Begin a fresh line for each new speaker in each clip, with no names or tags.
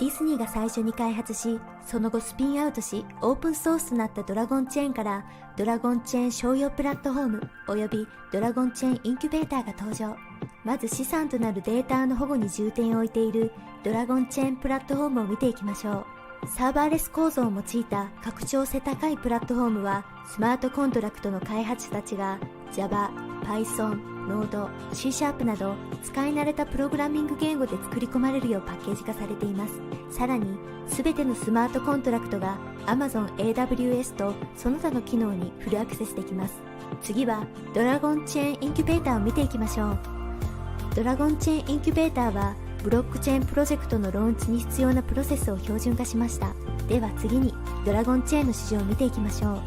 ディズニーが最初に開発し、その後スピンアウトしオープンソースとなったドラゴンチェーンからドラゴンチェーン商用プラットフォームおよびドラゴンチェーンインキュベーターが登場。まず資産となるデータの保護に重点を置いているドラゴンチェーンプラットフォームを見ていきましょう。サーバーレス構造を用いた拡張性高いプラットフォームは、スマートコントラクトの開発者たちが Java、Python、Node、C# など使い慣れたプログラミング言語で作り込まれるようパッケージ化されています。さらに、すべてのスマートコントラクトが Amazon AWS とその他の機能にフルアクセスできます。次はドラゴンチェーンインキュベーターを見ていきましょう。ドラゴンチェーンインキュベーターはブロックチェーンプロジェクトのローンチに必要なプロセスを標準化しました。では次にドラゴンチェーンの市場を見ていきましょう。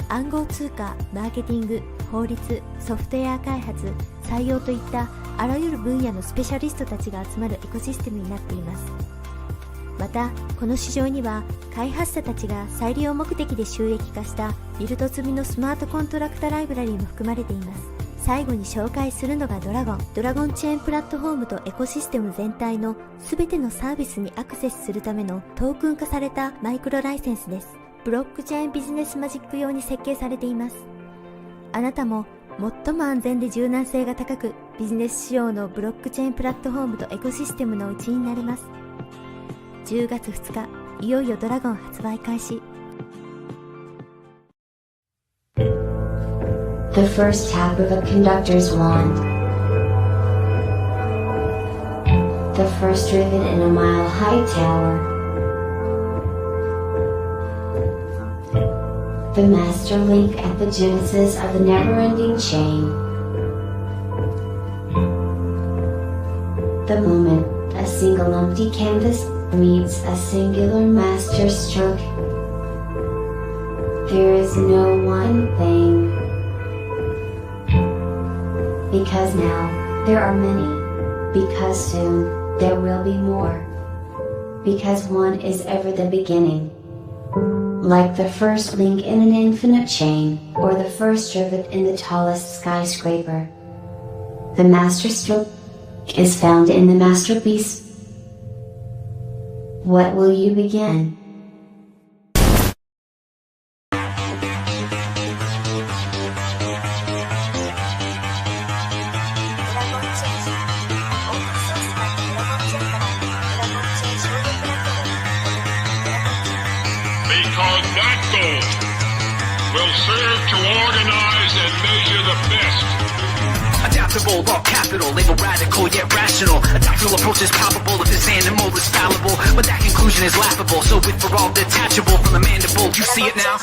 暗号通貨、マーケティング、法律、ソフトウェア開発、採用といったあらゆる分野のスペシャリストたちが集まるエコシステムになっています。またこの市場には開発者たちが再利用目的で収益化したビルド済みのスマートコントラクタライブラリーも含まれています。最後に紹介するのがドラゴンチェーンプラットフォームとエコシステム全体の全てのサービスにアクセスするためのトークン化されたマイクロライセンスです。ブロックチェーンビジネスマジック用に設計されています。あなたも最も安全で柔軟性が高くビジネス仕様のブロックチェーンプラットフォームとエコシステムのうちになれます。10月2日、いよいよドラゴン発売開始。
The first tap of a conductor's wand. The first rivet in a mile-high tower. The master link at the genesis of the never-ending chain. The moment a single empty canvas meets a singular master stroke. There is no one thing. Because now, there are many. Because soon, there will be more. Because one is ever the beginning. Like the first link in an infinite chain, or the first rivet in the tallest skyscraper. The master stroke is found in the masterpiece. What will you begin?Adaptable,
all capital, label radical yet rational. A doctrinal approach is palpable if this animal is fallible, but that conclusion is laughable. So with for all detachable from the mandible, you see it now.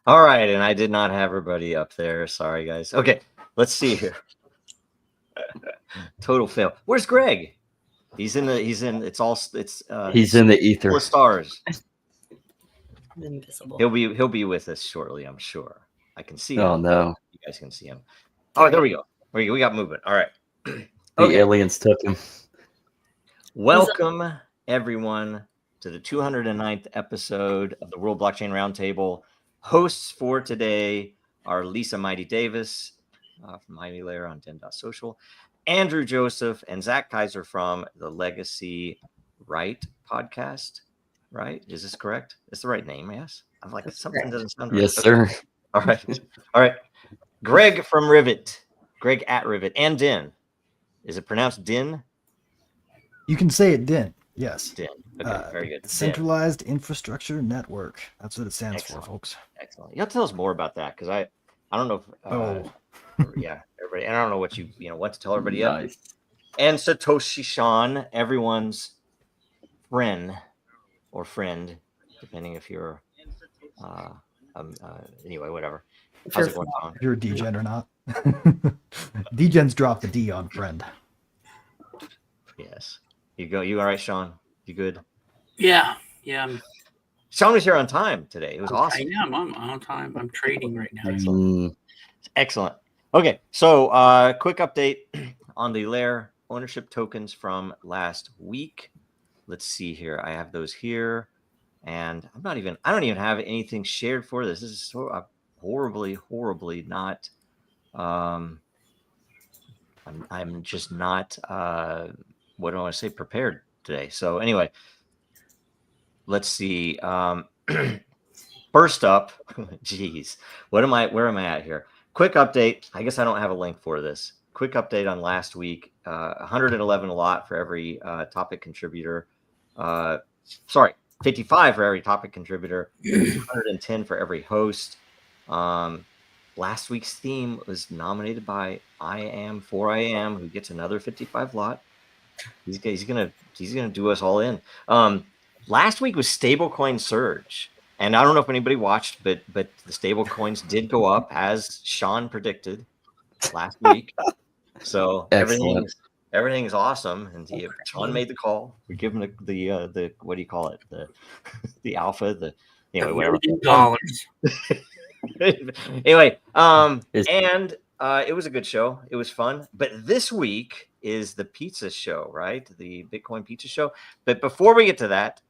All right, and I did not have everybody up there. Sorry, guys. Okay, let's see here. Total fail. Where's Greg? He's in the he's
in the ether.
4 stars.
Invisible.
He'll be with us shortly, I'm sure. I can see him.
Oh no.
You guys can see him. Oh, there we go. We got movement. All right.
The aliens took him.
Welcome everyone to the 209th episode of the World Blockchain Roundtable. Hosts for today are Lisa Mighty Davis from Mighty Layer on den.social, Andrew Joseph, and Zach Kaiser from the Legacy Right podcast. Right? Is this correct? It's the right name, yes? I'm like, something doesn't sound right.
Yes, sir.
All right. Greg from Rivet. Greg at Rivet. And Din. Is it pronounced Din?
You can say it Din. Yes.
Din. Okay, very good.
Centralized Infrastructure Network. That's what it stands for, folks.
Excellent. You have to tell us more about that because I don't know if yeah, everybody. And I don't know what you want to tell everybody else. And Satoshi Sean, everyone's friend or friend, depending if you're anyway, whatever. How's it going on?
If you're a degen or not. Degens drop the D on friend.
Yes. You all right, Sean? You good?
Yeah.
Sean was here on time today. It was awesome.
I am. I'm on time. I'm trading right now.
Excellent. Okay, so quick update on the Lair ownership tokens from last week. Let's see here. I have those here, and I don't even have anything shared for this. This is so horribly not. I'm just not what do I want to say? Prepared today. So anyway, let's see. First up, geez, where am I at here? Quick update. I guess I don't have a link for this. Quick update on last week. 111 a lot for every topic contributor. Sorry, 55 for every topic contributor. 110 for every host. Last week's theme was nominated by I Am 4IAM, who gets another 55 lot. He's gonna do us all in. Last week was stablecoin surge, and I don't know if anybody watched, but the stablecoins did go up as Sean predicted last week. So everything's awesome, and Sean made the call. We give him the what do you call it, the alpha, whatever.
$1,000,000.
Anyway, and it was a good show. It was fun. But this week is the pizza show, right? The Bitcoin pizza show. But before we get to that,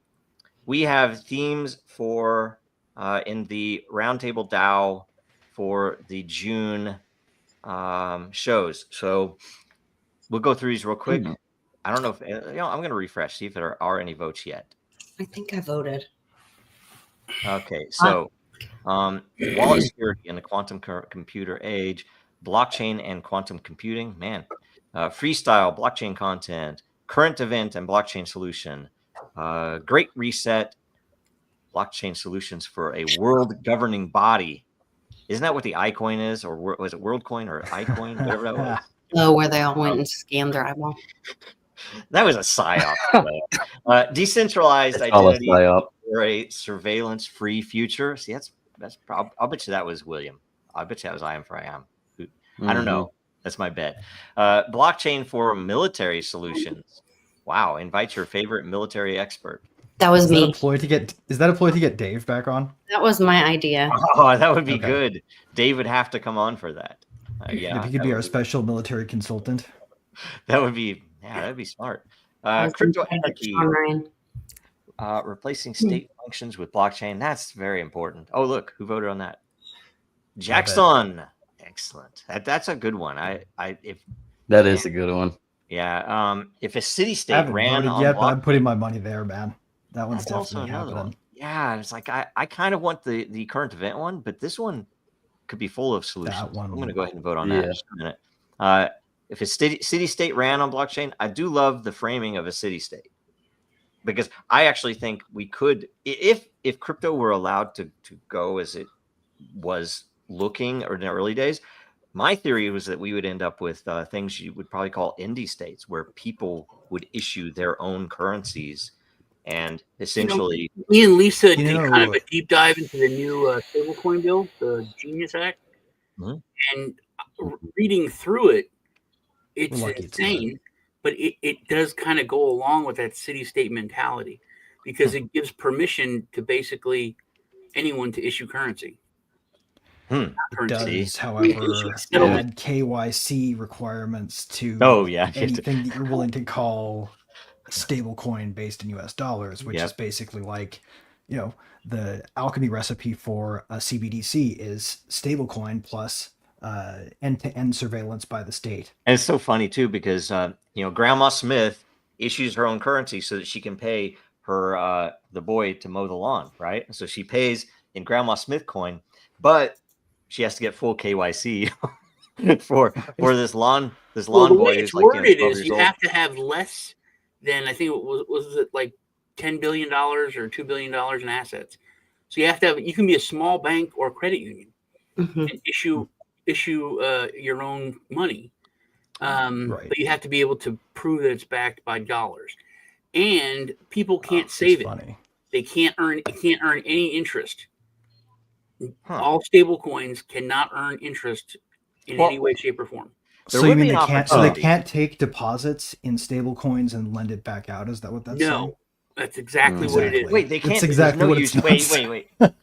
we have themes for in the Roundtable DAO for the June shows. So we'll go through these real quick. I don't know if I'm going to refresh, see if there are any votes yet.
I think I voted.
Okay, so wallet security in the quantum computer age, blockchain and quantum computing, freestyle blockchain content, current event and blockchain solution, great reset, blockchain solutions for a world governing body. Isn't that what the iCoin is, or was it WorldCoin or iCoin, whatever that was?
Oh, where they all went and scammed their eyeball.
That was a psyop. Decentralized identity for a surveillance-free future. See, that's probably. I'll bet you that was William. I bet you that was I Am for I Am. I don't know. That's my bet. Blockchain for military solutions. Wow. Invite your favorite military expert.
That was me.
Is that a ploy to get Dave back on?
That was my idea.
Oh, that would be good. Dave would have to come on for that.
If he could be our special military consultant.
That would be smart. Crypto anarchy. Replacing state functions with blockchain. That's very important. Oh, look, who voted on that? Jackson. Excellent. That's a good one.
That is a good one.
Yeah. If a city state ran on
but I'm putting my money there, man. That one's definitely happening.
One. Yeah, it's like I kind of want the current event one, but this one could be full of solutions. I'm going to go ahead and vote on that in just a minute. If a city state ran on blockchain, I do love the framing of a city state, because I actually think we could, if crypto were allowed to go as it was looking or in the early days, my theory was that we would end up with things you would probably call indie states, where people would issue their own currencies and essentially.
Me and Lisa did kind of a deep dive into the new stablecoin bill, the Genius Act, and reading through it, it's insane. But it does kind of go along with that city-state mentality, because it gives permission to basically anyone to issue currency.
It does, however, add KYC requirements to anything that you're willing to call stablecoin based in US dollars, which is basically like, the alchemy recipe for a CBDC is stablecoin plus end-to-end surveillance by the state.
And it's so funny too, because Grandma Smith issues her own currency so that she can pay her the boy to mow the lawn, right? So she pays in Grandma Smith coin, but she has to get full KYC for this lawn boy.
The way it's worded is you have to have less than, I think it was it like $10 billion or $2 billion in assets. So you have to have, you can be a small bank or credit union and issue your own money. But you have to be able to prove that it's backed by dollars, and people can't save it. They can't earn any interest. All stable coins cannot earn interest in any way, shape, or form.
So you mean they can't take deposits in stable coins and lend it back out? Is that what that's saying?
No, that's exactly what it is.
Wait, they can't.
That's exactly what it's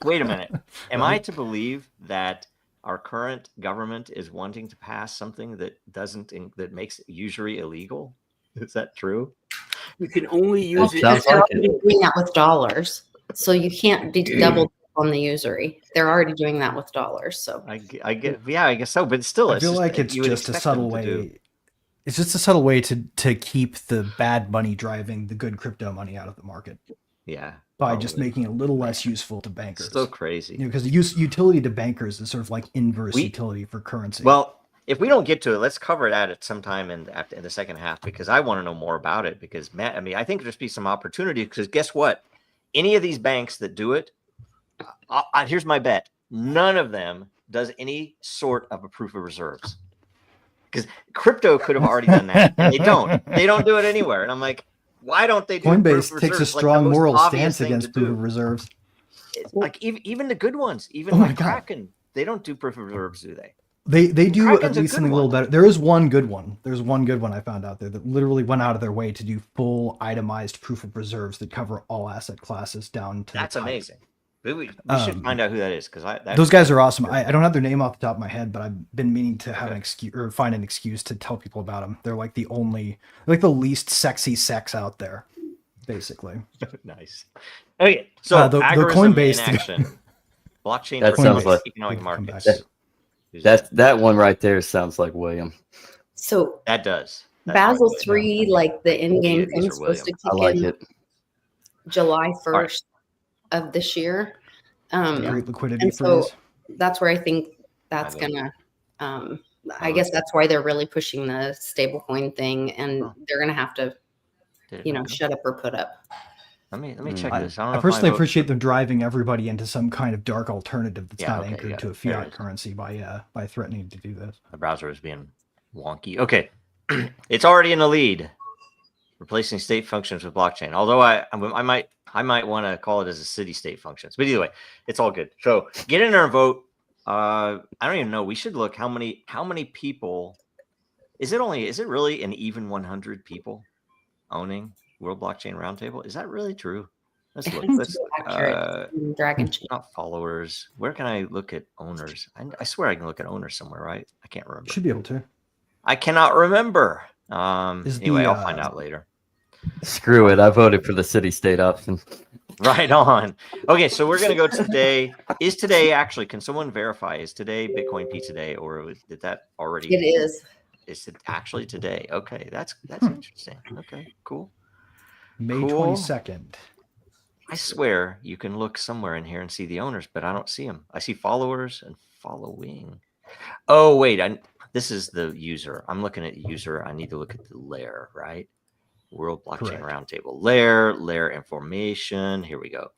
Wait a minute. Am I to believe that our current government is wanting to pass something that that makes usury illegal? Is that true?
You can only use it.
They're already doing that with dollars, so you can't be double on the usury. They're already doing that with dollars. So
I guess so, but still,
I feel like it's just a subtle way. It's just a subtle way to keep the bad money driving the good crypto money out of the market.
Yeah.
By just making it a little less useful to bankers.
So crazy.
Because the utility to bankers is sort of like inverse utility for currency.
Well, if we don't get to it, let's cover that at some time in the second half, because I want to know more about it. Because Matt, I mean, I think there's be some opportunity, because guess what? Any of these banks that do it, here's my bet: none of them does any sort of a proof of reserves. Because crypto could have already done that, and they don't. They don't do it anywhere, and I'm like, why don't they do
Coinbase takes a strong moral stance against proof of reserves.
Like even the good ones, even like Kraken, they don't do proof of reserves, do they?
They do at least something a little better. There is one good one. There's one good one I found out there that literally went out of their way to do full itemized proof of reserves that cover all asset classes down to.
That's amazing. We should find out who that is, because
those guys are awesome. I don't have their name off the top of my head, but I've been meaning to have an excuse or find an excuse to tell people about them. They're like the least sexy sex out there, basically.
Nice. Okay, so
the Coinbase
action, blockchain.
That sounds like
economic markets.
That one right there sounds like William.
So
that does.
Basel III, like the in-game thing, supposed to kick in July 1st of this year.
Great liquidity
and so that's where I think that's gonna. I guess that's why they're really pushing the stablecoin thing, and they're gonna have to, shut up or put up.
Let me check this.
I personally appreciate them driving everybody into some kind of dark alternative that's not anchored to a fiat currency by threatening to do this.
The browser is being wonky. Okay, it's already in the lead, replacing state functions with blockchain. Although I might want to call it as a city-state functions, but either way, it's all good. So get in there and vote. I don't even know. We should look how many people. Is it really an even 100 people owning World Blockchain Roundtable? Is that really true? Let's look.
Dragon chain.
Not followers. Where can I look at owners? I swear I can look at owners somewhere, right? I can't remember.
Should be able to.
I cannot remember. Anyway, I'll find out later.
Screw it. I voted for the city-state option.
Right on. Okay, so we're going to go to today. Is today actually, can someone verify, is today Bitcoin Pizza Day, or did that already?
It is.
Is it actually today? Okay, that's interesting. Okay, cool.
May 22nd.
I swear you can look somewhere in here and see the owners, but I don't see them. I see followers and following. Oh, wait. This is the user. I'm looking at user. I need to look at the layer, right? World Blockchain Roundtable. Layer information. Here we go.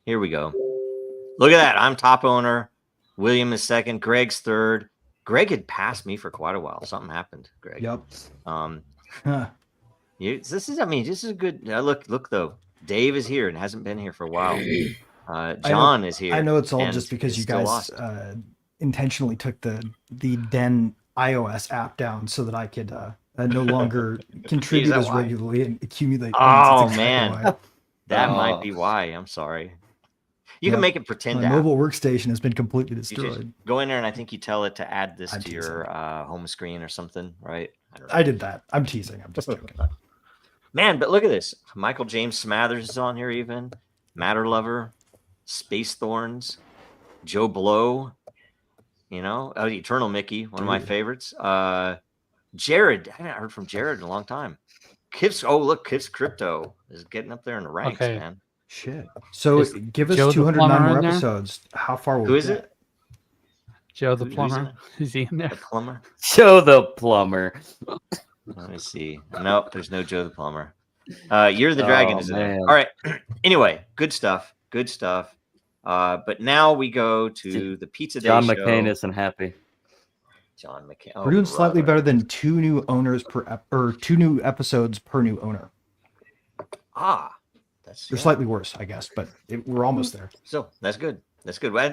Look at that. I'm top owner. William is second. Greg's third. Greg had passed me for quite a while. Something happened, Greg.
Yep.
This is a good look though. Dave is here and hasn't been here for a while. John is here.
I know it's all just because you guys intentionally took the Den iOS app down so that I could no longer contribute as regularly and accumulate.
Oh man, that might be why. I'm sorry. You can make it pretend.
My mobile workstation has been completely destroyed.
Go in there and I think you tell it to add this to your home screen or something, right?
I did that. I'm teasing. I'm just joking.
Man, but look at this. Michael James Smathers is on here even. Matter Lover, Space Thorns, Joe Blow, Eternal Mickey, one of my favorites. Jared, I haven't heard from Jared in a long time. Kiv's Crypto is getting up there in the ranks, man.
Shit. So give us 209 more episodes. How far will
Who is it?
Joe the Plumber. Is he in there?
The Plumber?
Joe the Plumber.
Let me see. Nope, there's no Joe the Plumber. You're the Dragon is in there. All right. Anyway, good stuff. But now we go to the Pizza Day
John
show.
McCain isn't happy.
John McCain.
We're doing slightly better than 2 new owners or 2 new episodes per new owner. They're slightly worse, I guess, but we're almost there.
So that's good.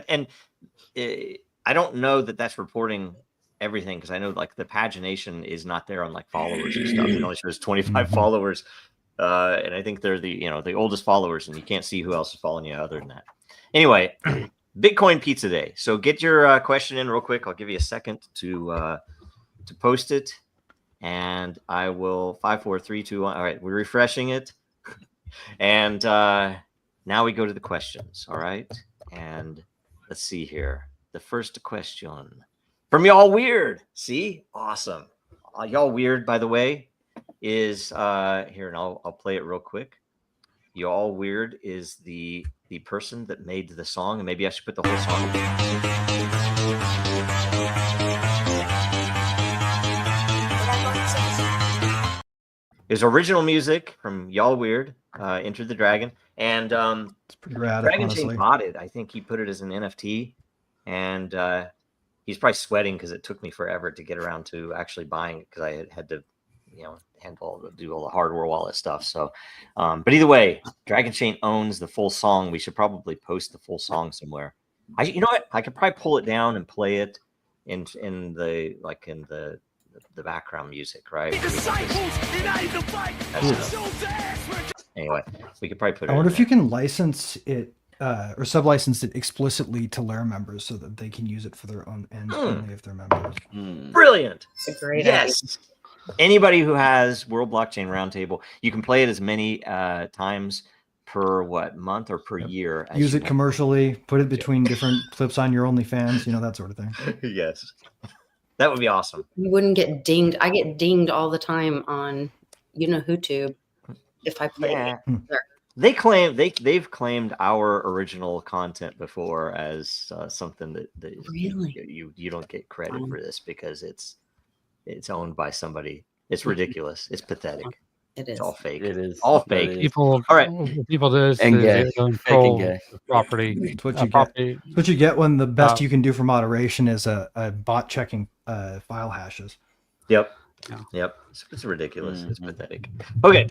And I don't know that that's reporting everything, because I know like the pagination is not there on like followers and stuff. It only shows 25 followers, and I think they're the oldest followers, and you can't see who else is following you other than that. Anyway, Bitcoin Pizza Day. So get your question in real quick. I'll give you a second to post it, and I will 5, 4, 3, 2, 1. All right, we're refreshing it, and now we go to the questions. All right, and let's see here. The first question from y'all weird. See, awesome. Y'all Weird, by the way, is here, and I'll play it real quick. Y'all Weird is the person that made the song, and maybe I should put the whole song. It was original music from Y'all Weird, Enter the Dragon, and
it's pretty rad.
Dragon
honestly.
Chain bought it. I think he put it as an NFT, and he's probably sweating because it took me forever to get around to actually buying it because I had to, do all the hardware wallet stuff. So, but either way, Dragon Chain owns the full song. We should probably post the full song somewhere. You know what? I could probably pull it down and play it in the background music, right? Anyway, we could probably put it.
I wonder if you can license it or sub-license it explicitly to Lair members so that they can use it for their own ends only if they're members.
Brilliant.
It's a great
idea.
idea.
Anybody who has World Blockchain Roundtable, you can play it as many times per month or per year.
Use it commercially, put it between different clips on your OnlyFans, that sort of thing.
Yes. That would be awesome.
You wouldn't get dinged. I get dinged all the time on, YouTube if I play it. There.
They claim they've claimed our original content before as something that
really
you don't get credit for this because it's owned by somebody. It's ridiculous. It's pathetic.
It is.
It's all fake.
It is
all fake.
People,
all right.
People do this.
And
they
gay.
control
Fake and gay.
the property.
It's what you get. It's what you get when the best you can do for moderation is a bot checking file hashes.
Yep. Yeah. Yep. It's ridiculous. It's pathetic. Okay.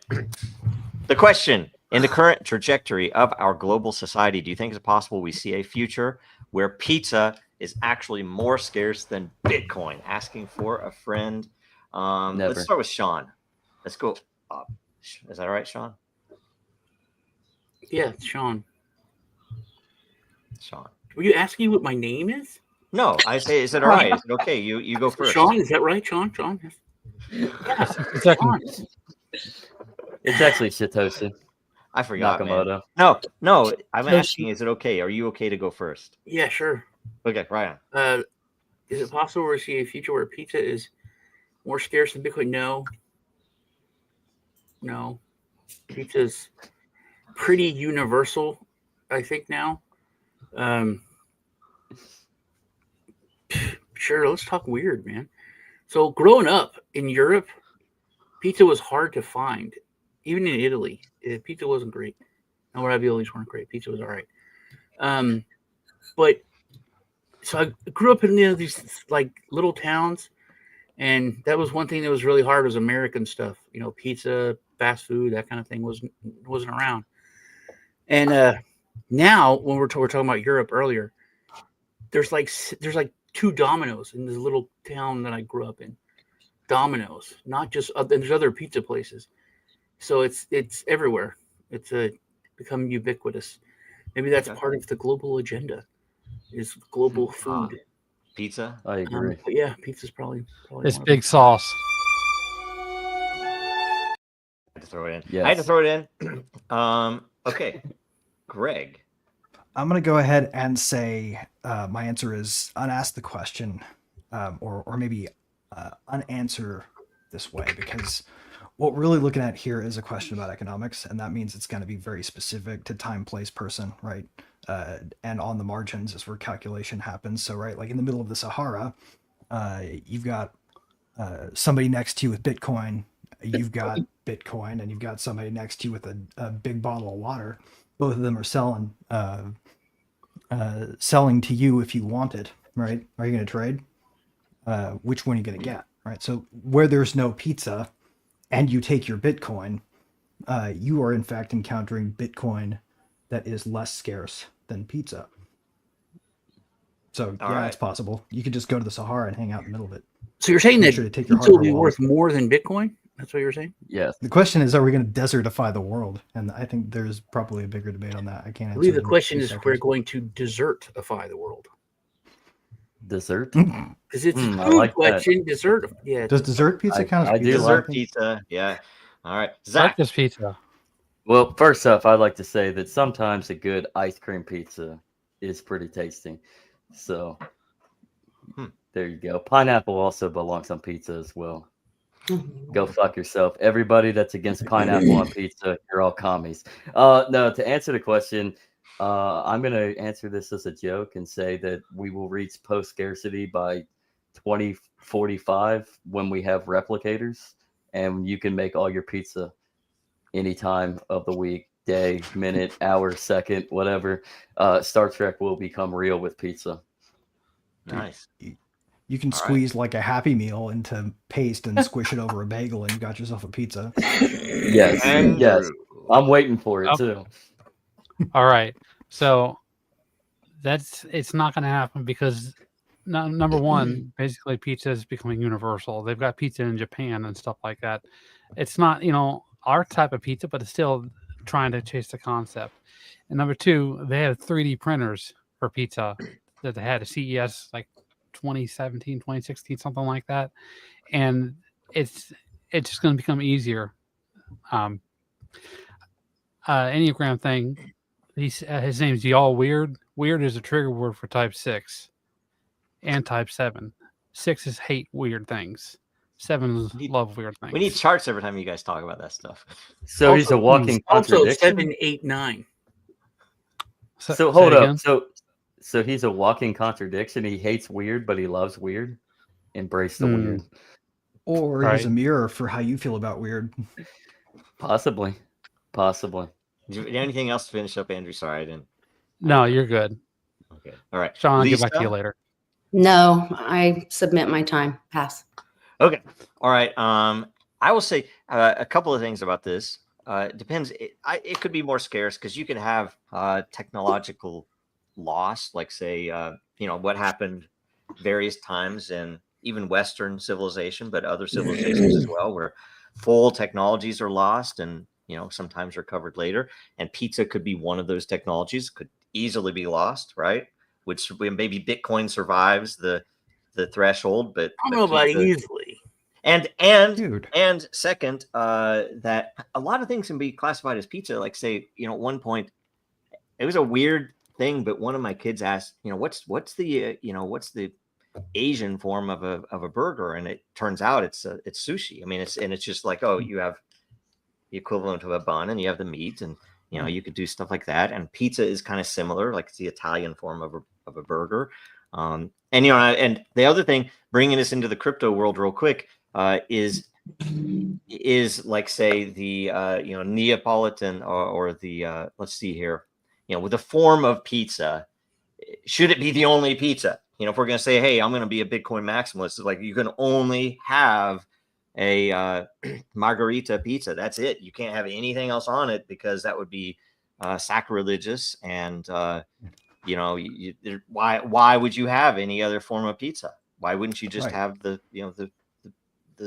The question: in the current trajectory of our global society, do you think it's possible we see a future where pizza is actually more scarce than Bitcoin? Asking for a friend. Let's start with Sean. Let's go up. Is that all right, Sean?
Yeah, it's Sean.
Sean.
Were you asking what my name is?
No, I say, is it all right? Is it okay? You go first.
Sean, is that right, Sean? Sean.
Yeah,
Sean.
It's actually Satoshi.
I forgot,
Nakamoto.
Man. No. I'm asking, is it okay? Are you okay to go first?
Yeah, sure.
Okay, Ryan.
Is it possible to see a future where pizza is more scarce than Bitcoin? No. Pizza's pretty universal, I think now. Sure, let's talk weird, man. So growing up in Europe, pizza was hard to find. Even in Italy, pizza wasn't great. And raviolis weren't great. Pizza was all right. But so I grew up in these like little towns, and that was one thing that was really hard was American stuff. Pizza, fast food, that kind of thing wasn't around. And now when we're talking about Europe earlier, there's like 2 Domino's in this little town that I grew up in. Domino's, not just there's other pizza places. So it's everywhere. It's become ubiquitous. Maybe that's part of the global agenda. Is global food.
Pizza?
I agree.
Yeah, pizza's probably
it's big sauce.
I had to throw it in.
Yes.
I had to throw it in. Okay. Greg.
I'm going to go ahead and say my answer is unask the question or maybe unanswer this way, because what we're really looking at here is a question about economics, and that means it's going to be very specific to time, place, person, right? And on the margins is where calculation happens. So, right, like in the middle of the Sahara, you've got somebody next to you with Bitcoin, you've got Bitcoin, and you've got somebody next to you with a big bottle of water. Both of them are selling to you if you want it, right? Are you going to trade? Which one are you going to get, right? So where there's no pizza and you take your Bitcoin, you are in fact encountering Bitcoin that is less scarce than pizza. So yeah, it's possible. You could just go to the Sahara and hang out in the middle of it.
So you're saying that pizza will be worth more than Bitcoin? That's what you're saying?
Yes.
The question is, are we going to desertify the world? And I think there's probably a bigger debate on that. I can't answer.
I believe the question is if we're going to desertify the world.
Dessert?
Because it's a food question. Dessert. Yeah.
Does dessert pizza count as pizza?
Dessert pizza. Yeah. All right.
Zach. Breakfast pizza.
Well, first off, I'd like to say that sometimes a good ice cream pizza is pretty tasty. So there you go. Pineapple also belongs on pizza as well. Go fuck yourself. Everybody that's against pineapple on pizza, you're all commies. No, to answer the question, I'm going to answer this as a joke and say that we will reach post-scarcity by 2045 when we have replicators, and you can make all your pizza any time of the week, day, minute, hour, second, whatever. Star Trek will become real with pizza.
Nice.
You can squeeze like a Happy Meal into paste and squish it over a bagel, and you got yourself a pizza.
Yes, yes. I'm waiting for it too.
All right, so it's not going to happen because number one, basically pizza is becoming universal. They've got pizza in Japan and stuff like that. It's not our type of pizza, but it's still trying to chase the concept. And number two, they have 3D printers for pizza that they had at CES like 2017, 2016, something like that. And it's just going to become easier. Enneagram thing. His name's Y'all Weird. Weird is a trigger word for type 6 and type 7. 6 is hate weird things. 7 is love weird things.
We need charts every time you guys talk about that stuff.
So also, he's a walking contradiction.
Also 7, 8, 9.
So hold up. So he's a walking contradiction. He hates weird, but he loves weird. Embrace the weird.
Or he's a mirror for how you feel about weird.
Possibly.
Do you have anything else to finish up, Andrew? Sorry, I didn't.
No, you're good.
Okay. All right.
Sean, I'll get back to you later.
No, I submit my time. Pass.
Okay. All right. I will say a couple of things about this. It depends. It could be more scarce because you can have technological loss, like say, what happened various times in even Western civilization, but other civilizations as well, where full technologies are lost and, sometimes recovered later. And pizza could be one of those technologies, could easily be lost, right? Which maybe Bitcoin survives the threshold, but
I don't know about easily.
And second, that a lot of things can be classified as pizza. Like say, at one point, it was a weird thing, but one of my kids asked, what's the Asian form of a burger? And it turns out it's sushi. I mean, it's just like, you have the equivalent of a bun and you have the meat, and you could do stuff like that. And pizza is kind of similar, like it's the Italian form of a burger. And the other thing, bringing this into the crypto world real quick, is like say the Neapolitan or the let's see here, with a form of pizza, should it be the only pizza? If we're going to say, hey, I'm going to be a Bitcoin maximalist, it's like you can only have a margarita pizza. That's it. You can't have anything else on it because that would be sacrilegious. And why would you have any other form of pizza? Why wouldn't you just have the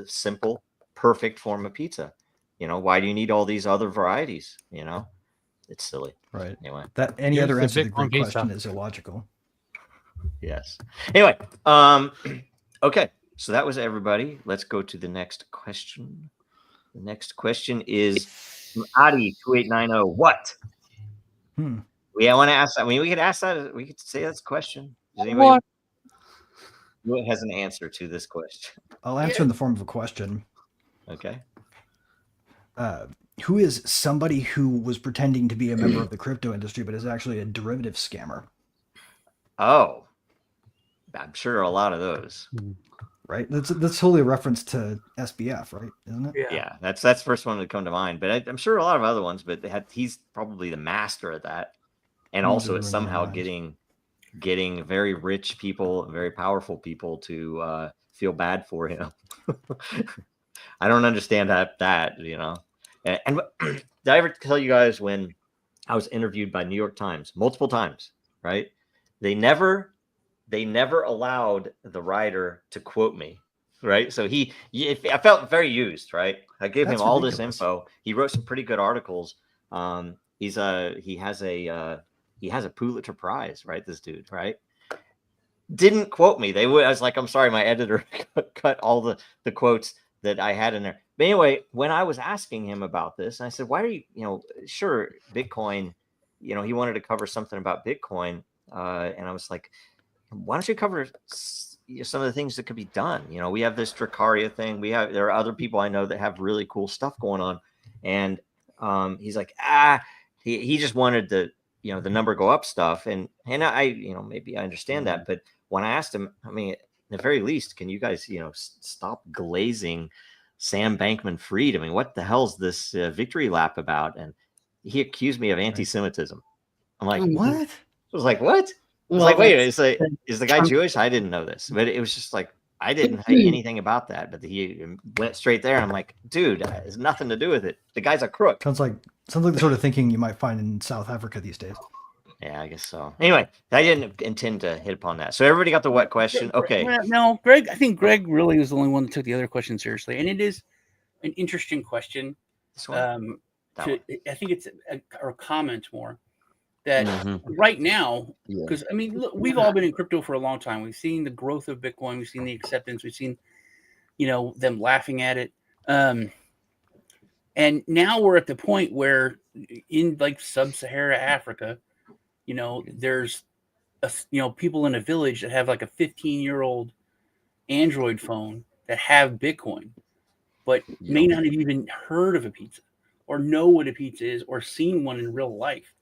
simple, perfect form of pizza? Why do you need all these other varieties? It's silly.
Right.
Anyway,
that any other answer to the great question is illogical.
Yes. Anyway, okay. So that was everybody. Let's go to the next question. The next question is from Adi2890. What? I want to ask that. I mean, we could ask that. We could say that's a question. Does anybody who has an answer to this question?
I'll answer in the form of a question.
Okay.
Who is somebody who was pretending to be a member of the crypto industry, but is actually a derivative scammer?
Oh, I'm sure a lot of those.
Right. That's totally a reference to SBF, right? Isn't it?
Yeah. That's the first one to come to mind. But I'm sure a lot of other ones. But he's probably the master at that, and also it's somehow getting very rich people, very powerful people to feel bad for him. I don't understand that. And did I ever tell you guys when I was interviewed by New York Times multiple times? Right? They never allowed the writer to quote me, right? So I felt very used, right? I gave him all this info. He wrote some pretty good articles. He has a Pulitzer Prize, right? This dude, right? Didn't quote me. I was like, I'm sorry, my editor cut all the quotes that I had in there. But anyway, when I was asking him about this, I said, why are you, sure, Bitcoin, he wanted to cover something about Bitcoin. And I was like, why don't you cover some of the things that could be done. We have this Dracaria thing. There are other people I know that have really cool stuff going on, and he's like, he just wanted the number go up stuff, and I maybe I understand that, but when I asked him, I mean, at the very least, can you guys stop glazing Sam Bankman-Fried? I mean, what the hell's this victory lap about? And he accused me of anti-Semitism. I'm like, what? I was like, what? I was like, wait, is the guy Jewish? I didn't know this, but it was just like, I didn't say anything about that, but he went straight there. And I'm like, dude, it has nothing to do with it. The guy's a crook.
Sounds like the sort of thinking you might find in South Africa these days.
Yeah, I guess so. Anyway, I didn't intend to hit upon that. So everybody got the what question? Okay.
No, Greg, I think Greg really was the only one that took the other question seriously. And it is an interesting question. I think it's a comment more that right now, because I mean, look, we've all been in crypto for a long time. We've seen the growth of Bitcoin. We've seen the acceptance. We've seen, them laughing at it. And now we're at the point where in like sub-Sahara Africa, there's people in a village that have like a 15-year-old Android phone that have Bitcoin, but may not have even heard of a pizza or know what a pizza is or seen one in real life.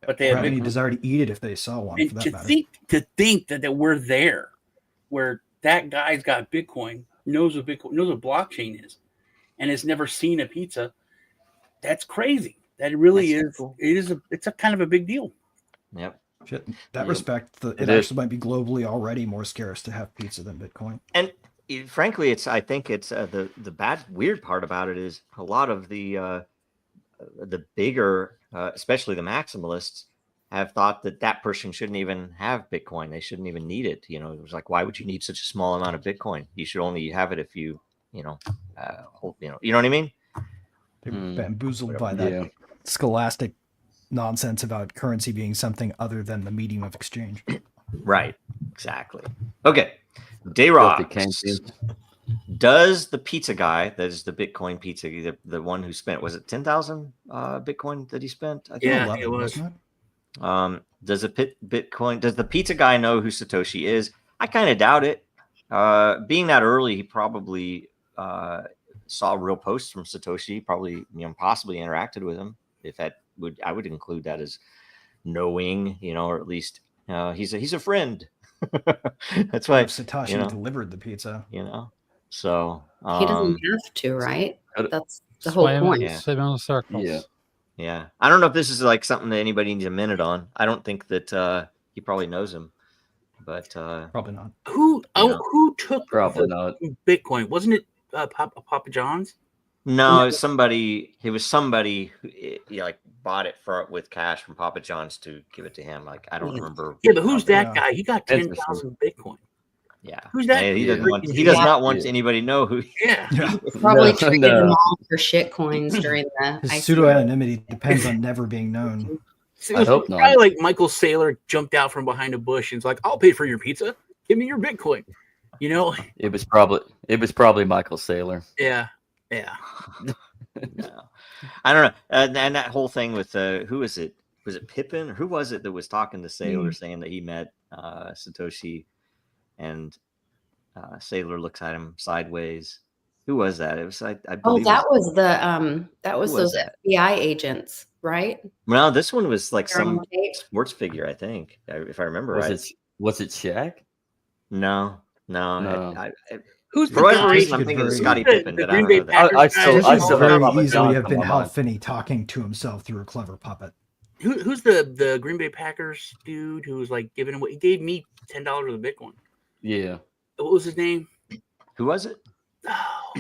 But they have
any desire to eat it if they saw one.
And
for that matter.
think that we're there, where that guy's got Bitcoin, knows what blockchain is, and has never seen a pizza. That's crazy. That really is. Cool. It's a kind of a big deal.
Yep.
In that respect, it actually might be globally already more scarce to have pizza than Bitcoin.
And frankly, I think it's the weird part about it is a lot of the bigger, especially the maximalists, have thought that person shouldn't even have Bitcoin. They shouldn't even need it. It was like, why would you need such a small amount of Bitcoin? You should only have it if you know what I mean?
They're bamboozled by that scholastic nonsense about currency being something other than the medium of exchange.
Right. Exactly. Okay. Dayrock. Does the pizza guy, that is the Bitcoin pizza, the one who spent, was it 10,000 Bitcoin that he spent?
I think it was.
Does the pizza guy know who Satoshi is? I kind of doubt it. Being that early, he probably saw real posts from Satoshi, probably possibly interacted with him. If I would include that as knowing, or at least he's a friend. That's why
Satoshi delivered the pizza.
So
he doesn't have to, right? That's the whole point.
Yeah. I don't know if this is like something that anybody needs a minute on. I don't think that he probably knows him, but
probably not.
Who took
probably not
Bitcoin? Wasn't it Papa John's?
No, it was somebody. It was somebody who bought it with cash from Papa John's to give it to him. Like, I don't remember.
Yeah, but who's that guy? He got 10,000 Bitcoin.
Yeah,
who's that?
He does not want anybody to know who.
Probably traded them all for shit coins during
his pseudo anonymity depends on never being known.
So I hope not. Probably like Michael Saylor jumped out from behind a bush and was like, "I'll pay for your pizza. Give me your Bitcoin."
It was probably Michael Saylor.
Yeah.
No. I don't know. And that whole thing with who was it? Was it Pippin? Who was it that was talking to Saylor saying that he met Satoshi, and Saylor looks at him sideways? Who was that? It was I believe
that was those FBI agents, right?
No, this one was like some sports figure, I think, if I remember right.
Was it Shaq?
No.
Who's
for whatever reason I'm thinking Scottie Pippen, but I don't know that.
I still
very easily have been Hal Finney talking to himself through a clever puppet.
Who's the Green Bay Packers dude who was like giving away? He gave me $10 of the Bitcoin.
Yeah.
What was his name?
Who was it?
Oh,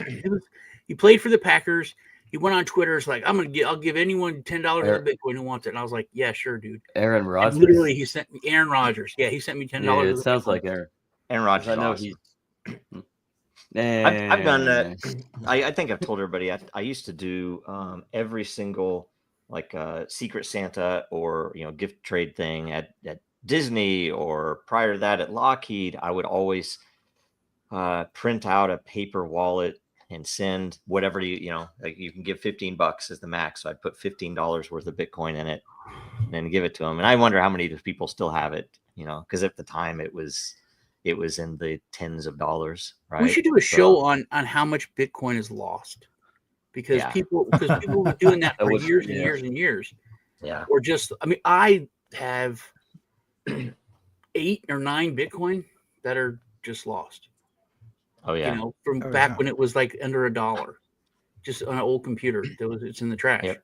he played for the Packers. He went on Twitter. It's like, I'll give anyone $10 of Bitcoin who wants it. And I was like, yeah, sure, dude.
Aaron Rodgers.
And literally, he sent me Aaron Rodgers. Yeah, he sent me $10.
Yeah, it sounds like Aaron
Rodgers.
I know
awesome. I've done that. I think I've told everybody. I used to do every single Secret Santa or gift trade thing at Disney, or prior to that at Lockheed. I would always print out a paper wallet and send whatever you can give $15 as the max. So I'd put $15 worth of Bitcoin in it and then give it to them. And I wonder how many people still have it, because at the time it was, it was in the tens of dollars. Right.
We should do a show on how much Bitcoin is lost, because people were doing that for years and years and years.
Yeah.
Or just, I mean, I have 8 or 9 Bitcoin that are just lost.
Oh yeah.
You know, from back when it was like under $1, just on an old computer. It's in the trash.
Yep.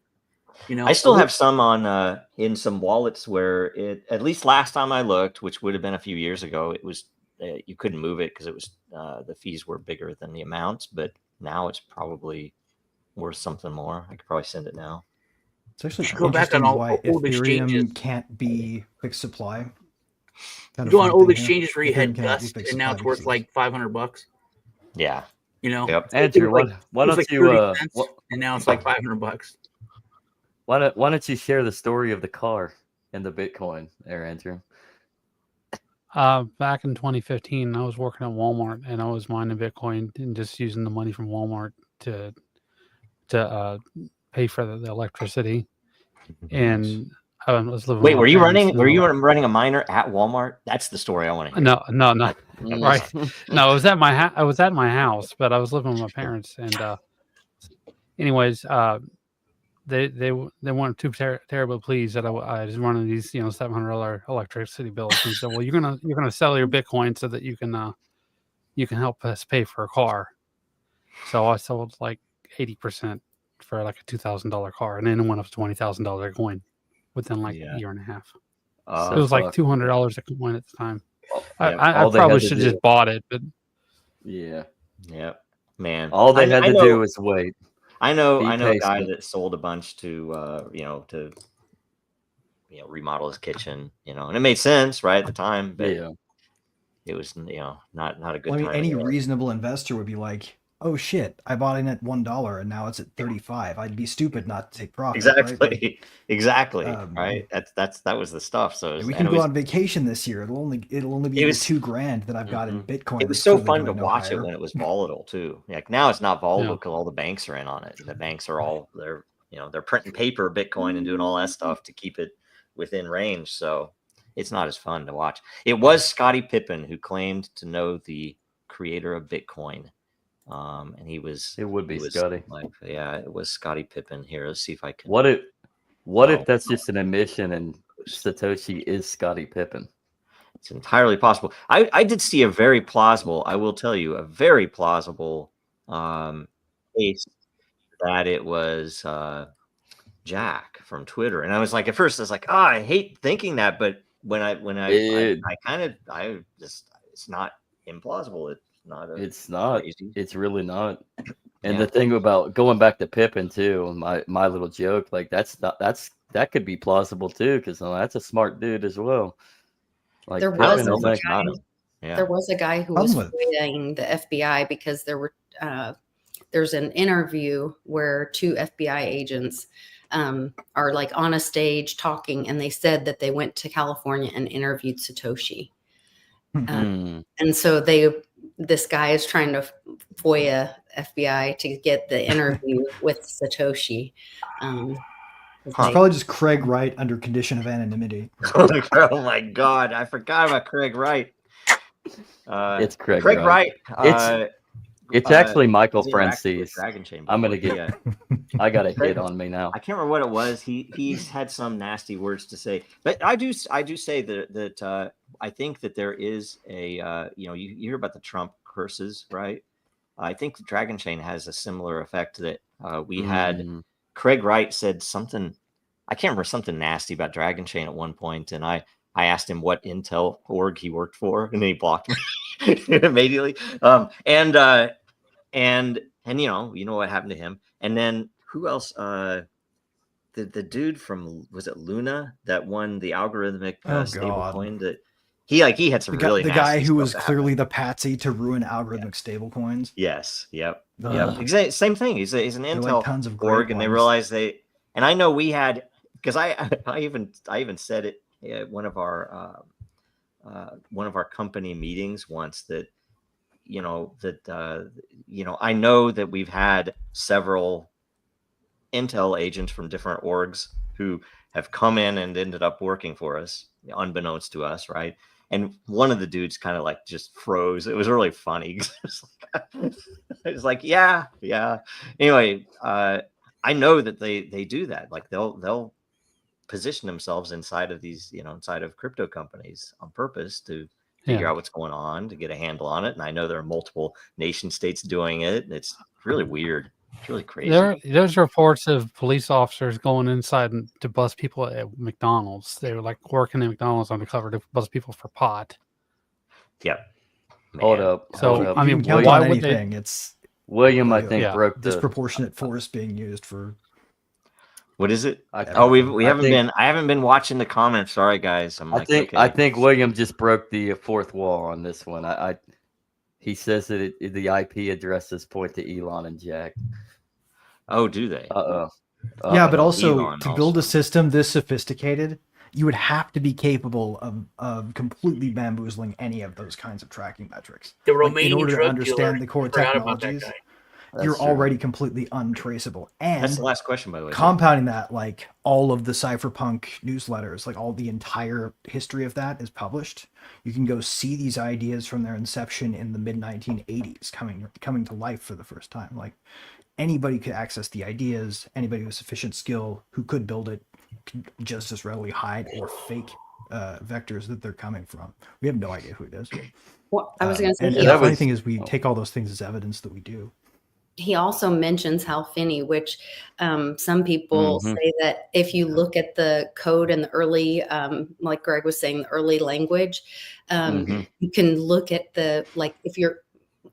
You know,
I still have some on in some wallets where it, at least last time I looked, which would have been a few years ago, it was you couldn't move it because it was the fees were bigger than the amounts. But now it's probably worth something more. I could probably send it now.
It's actually interesting why Ethereum can't be fixed supply.
You go on old exchanges where you had dust, and now it's worth like $500.
Yeah.
You know,
yep.
Andrew, why don't you?
And now it's like $500.
Why don't you share the story of the car and the Bitcoin there, Andrew?
Back in 2015, I was working at Walmart and I was mining Bitcoin and just using the money from Walmart to pay for the electricity. And I was living.
Wait, were you running a miner at Walmart? That's the story I want to hear.
No. Right. No, I was at my house, but I was living with my parents. And anyways, they weren't too terribly pleased that I was running these $700 electricity bills, and said, well, you're gonna sell your Bitcoin so that you can help us pay for a car. So I sold like 80% for like a $2,000 car, and then it went up to $20,000 coin within like a year and a half. So it was like $200 a coin at the time. I probably should have just bought it, but
yeah, man.
All they had to do was wait.
I know a guy that sold a bunch to remodel his kitchen, and it made sense right at the time, but it was not a good time.
I mean, any reasonable investor would be like, oh shit, I bought in at $1 and now it's at $35. I'd be stupid not to take profit.
Exactly.
Right?
Exactly. Right. That was the stuff. So
we can go on vacation this year. It'll only be $2,000 that I've got in Bitcoin.
It was so fun to watch it when it was volatile too. Like now it's not volatile because all the banks are in on it. The banks are all they're printing paper Bitcoin and doing all that stuff to keep it within range. So it's not as fun to watch. It was Scottie Pippen who claimed to know the creator of Bitcoin. And he was.
It would be Scotty.
It was Scottie Pippen. Here, let's see if I can.
What if that's just an admission and Satoshi is Scottie Pippen?
It's entirely possible. I did see a very plausible. I will tell you a very plausible case that it was Jack from Twitter, and I was like, at first I was like, I hate thinking that, but it's not implausible.
It's not. It's really not. And the thing about going back to Pippen too, my little joke, like that could be plausible too, because that's a smart dude as well. Like
there was a guy who was FOIAing the FBI because there's an interview where 2 FBI agents are like on a stage talking, and they said that they went to California and interviewed Satoshi. And so this guy is trying to FOIA FBI to get the interview with Satoshi.
It's probably just Craig Wright under condition of anonymity.
Oh my God. I forgot about Craig Wright.
It's Craig
Wright.
It's actually Michael Francis.
I'm going to
get I got a hit on me now.
I can't remember what it was. He's had some nasty words to say, but I do say that I think that there is a you hear about the Trump curses, right? I think the Dragon Chain has a similar effect that we had. Craig Wright said something, I can't remember, something nasty about Dragon Chain at one point, and I asked him what Intel org he worked for, and then he blocked me immediately. And you know what happened to him. And then who else? The dude from, was it Luna that won the algorithmic stablecoin? That he had some really
the guy who was clearly the patsy to ruin algorithmic stablecoins.
Yes. Yep. Exactly. Same thing. He's an Intel
like tons of
org, and they realized and I know we had, because I even said it at one of our company meetings once that. I know that we've had several Intel agents from different orgs who have come in and ended up working for us, unbeknownst to us, right? And one of the dudes kind of like just froze. It was really funny. It's like, yeah. Anyway, I know that they do that. Like they'll position themselves inside of these, inside of crypto companies on purpose to figure out what's going on, to get a handle on it. And I know there are multiple nation states doing it. And it's really weird. It's really crazy.
There's reports of police officers going inside to bust people at McDonald's. They were like working at McDonald's undercover to bust people for pot.
Yep.
Hold up.
So I mean,
why would anything? It's
William, I think, broke the
disproportionate force being used for.
What is it? I haven't been watching the comments. Sorry, guys.
I think William just broke the fourth wall on this one. He says that the IP addresses point to Elon and Jack.
Oh, do they?
Yeah, but also to build a system this sophisticated, you would have to be capable of completely bamboozling any of those kinds of tracking metrics.
The Romanian
in order to
drug
understand
dealer,
the core
forgot about
technologies.
that guy.
You're already completely untraceable. And
that's the last question, by the way.
Compounding that, like all of the cypherpunk newsletters, like all the entire history of that is published. You can go see these ideas from their inception in the mid 1980s coming to life for the first time. Like anybody could access the ideas. Anybody with sufficient skill who could build it could just as readily hide or fake vectors that they're coming from. We have no idea who it is.
Well, I was going to say,
and the funny thing is, we take all those things as evidence that we do.
He also mentions Hal Finney, which some people say that if you look at the code and the early, like Greg was saying, the early language, you can look at if you're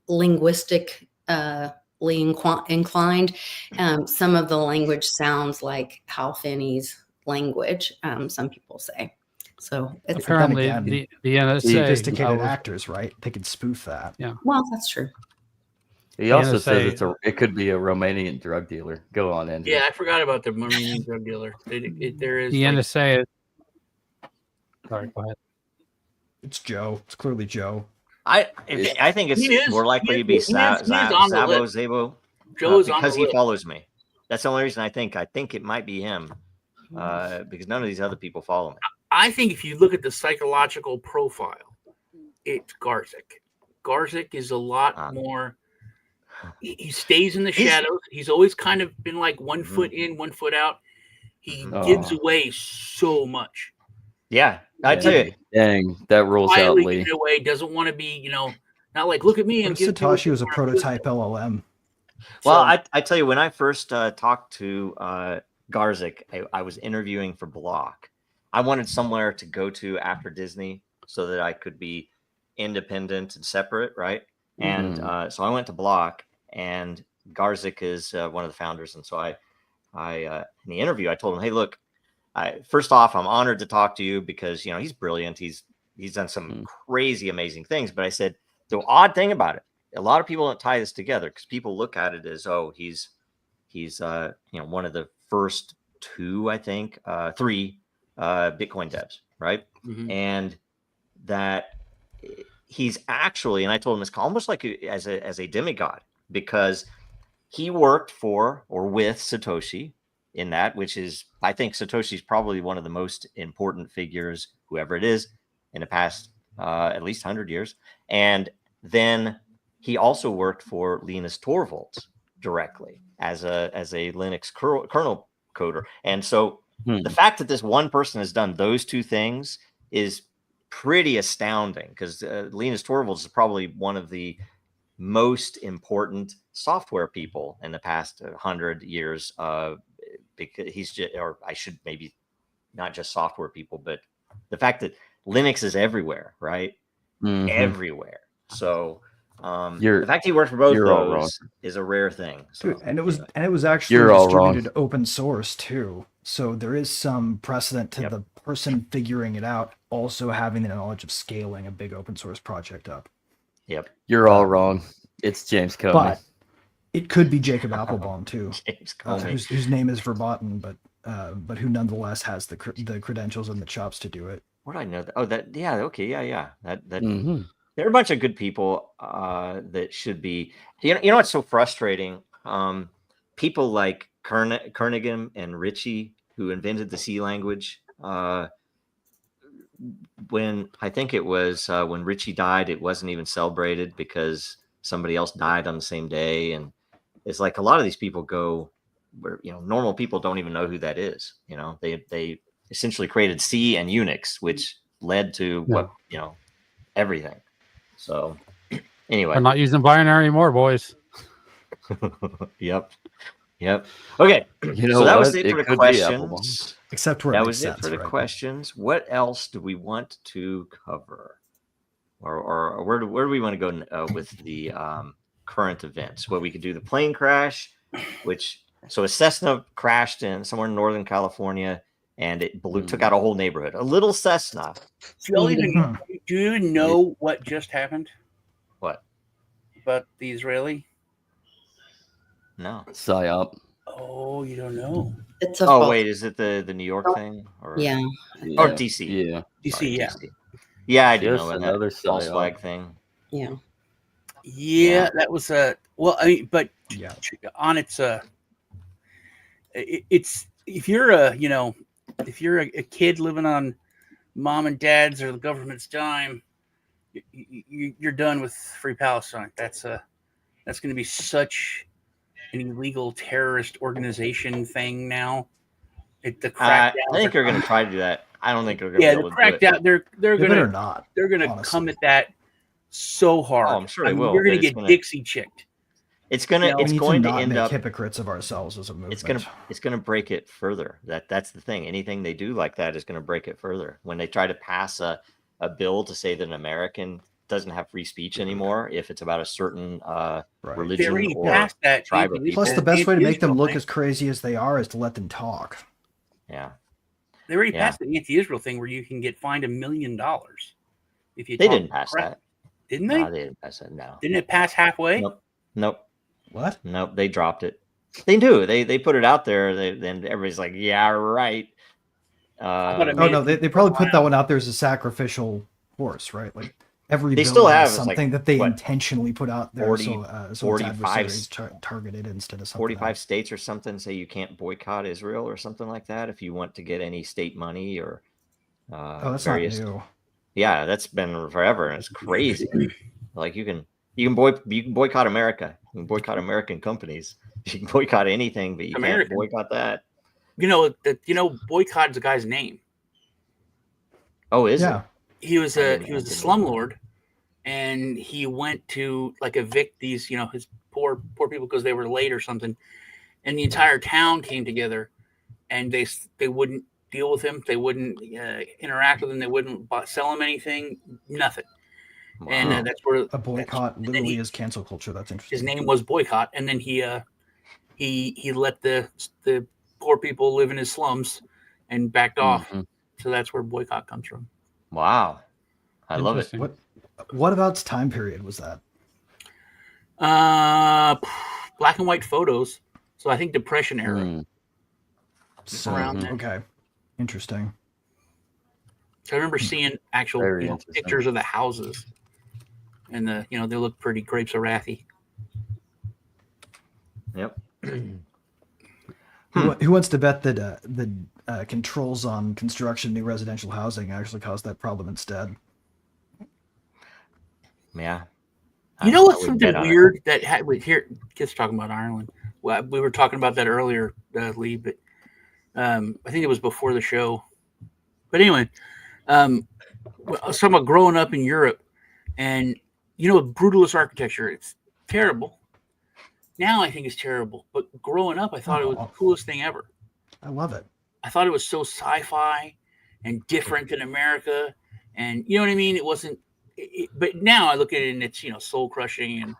linguistically inclined, some of the language sounds like Hal Finney's language, some people say. So it's
apparently the NSA,
sophisticated actors, right? They could spoof that.
Yeah.
Well, that's true.
He also says it could be a Romanian drug dealer. Go on, Andrew.
Yeah, I forgot about the Romanian drug dealer. There is
the NSA. Sorry, go ahead.
It's Joe. It's clearly Joe.
I think it's more likely to be Zabo.
Joe's
because he follows me. That's the only reason I think it might be him, because none of these other people follow me.
I think if you look at the psychological profile, it's Garzik. Garzik is a lot more. He stays in the shadows. He's always kind of been like 1 foot in, 1 foot out. He gives away so much.
Yeah, I tell you,
dang, that rules out Lee.
Away, doesn't want to be, not like look at me. And
Satoshi was a prototype LLM.
Well, I tell you, when I first talked to Garzik, I was interviewing for Block. I wanted somewhere to go to after Disney so that I could be independent and separate, right? And so I went to Block, and Garzik is one of the founders. And so I in the interview, I told him, hey, look, first off, I'm honored to talk to you because, he's brilliant. He's done some crazy, amazing things. But I said, the odd thing about it, a lot of people don't tie this together because people look at it as, he's one of the first two, I think, three Bitcoin devs, right? And that he's actually, and I told him it's almost like as a demigod, because he worked for or with Satoshi in that, which is, I think Satoshi's probably one of the most important figures, whoever it is, in the past at least 100 years. And then he also worked for Linus Torvalds directly as a Linux kernel coder. And so the fact that this one person has done those two things is pretty astounding, because Linus Torvalds is probably one of the most important software people in the past 100 years, because he's just, or I should maybe not just software people, but the fact that Linux is everywhere, right? Everywhere. So the fact he worked for both those is a rare thing. So,
dude, and it was actually distributed open source too. So there is some precedent to the person figuring it out also having the knowledge of scaling a big open source project up.
Yep.
You're all wrong. It's James Comey.
But it could be Jacob Applebaum too, whose name is verboten, but who nonetheless has the credentials and the chops to do it.
What do I know? There are a bunch of good people that should be. You know what's so frustrating? People like Kernighan and Ritchie, who invented the C language, when I think it was when Richie died, it wasn't even celebrated because somebody else died on the same day, and it's like a lot of these people go where normal people don't even know who that is. They essentially created C and Unix, which led to what everything. So anyway,
we're not using binary anymore, boys.
Yep. Okay. So that was it for the questions.
Except where
that was it for the questions. What else do we want to cover, or where do we want to go with the current events? Well, we could do the plane crash, so a Cessna crashed in somewhere in Northern California, and it took out a whole neighborhood. A little Cessna.
Do you know what just happened?
What?
About the Israeli?
No.
PSYOP.
Oh, you don't know.
It's a
wait, is it the New York thing? Or DC?
Yeah.
DC,
Sorry,
yeah.
DC. Yeah, I didn't
Just
know
another
that false flag thing.
Yeah, that was well, I mean, but on its it's if you're a kid living on mom and dad's or the government's dime, you're done with Free Palestine. That's going to be such an illegal terrorist organization thing now.
I think they're going to try to do that. I don't think they're going to be able to do it.
They're going to
not.
They're going to come at that so hard.
Oh, I'm sure they will.
You're going to get Dixie chicked.
It's going to end up
hypocrites of ourselves as a movement.
It's going to break it further. That's the thing. Anything they do like that is going to break it further. When they try to pass a bill to say that an American doesn't have free speech anymore if it's about a certain religion or tribe of people.
Plus, the best way to make them look as crazy as they are is to let them talk.
Yeah.
They already passed the anti-Israel thing where you can get fined $1 million if you.
They didn't pass that,
didn't they?
No, they didn't pass that. No.
Didn't it pass halfway?
Nope.
What?
Nope. They dropped it. They do. They put it out there. Then everybody's like, "Yeah, right."
They probably put that one out there as a sacrificial horse, right? Like every
they
bill
still have
something that they intentionally put out there,
45
targeted instead of something.
45 states or something say you can't boycott Israel or something like that if you want to get any state money or.
That's
various,
not new.
Yeah, that's been forever, and it's crazy. Like you can boycott America. You can boycott American companies. You can boycott anything, but you can't boycott that.
Boycott's a guy's name.
Oh, is it?
He was a slumlord, and he went to evict these his poor people because they were late or something, and the entire town came together, and they wouldn't deal with him. They wouldn't interact with him. They wouldn't sell him anything. Nothing. Wow. And that's where
a boycott literally is cancel culture. That's interesting.
His name was Boycott, and then he let the poor people live in his slums and backed off. So that's where boycott comes from.
Wow, I love it.
What about its time period was that?
Black and white photos. So I think Depression era.
So around okay, interesting.
So I remember seeing actual pictures of the houses, and they look pretty grapes of wrathy.
Yep.
Who wants to bet that the controls on construction new residential housing actually caused that problem instead?
Yeah.
You know what's something weird that here kids talking about Ireland. Well, we were talking about that earlier, Lee, but I think it was before the show. But anyway, I was talking about growing up in Europe, and brutalist architecture. It's terrible. Now I think it's terrible, but growing up, I thought it was the coolest thing ever.
I love it.
I thought it was so sci-fi and different than America, and you know what I mean. It wasn't, but now I look at it and it's soul crushing and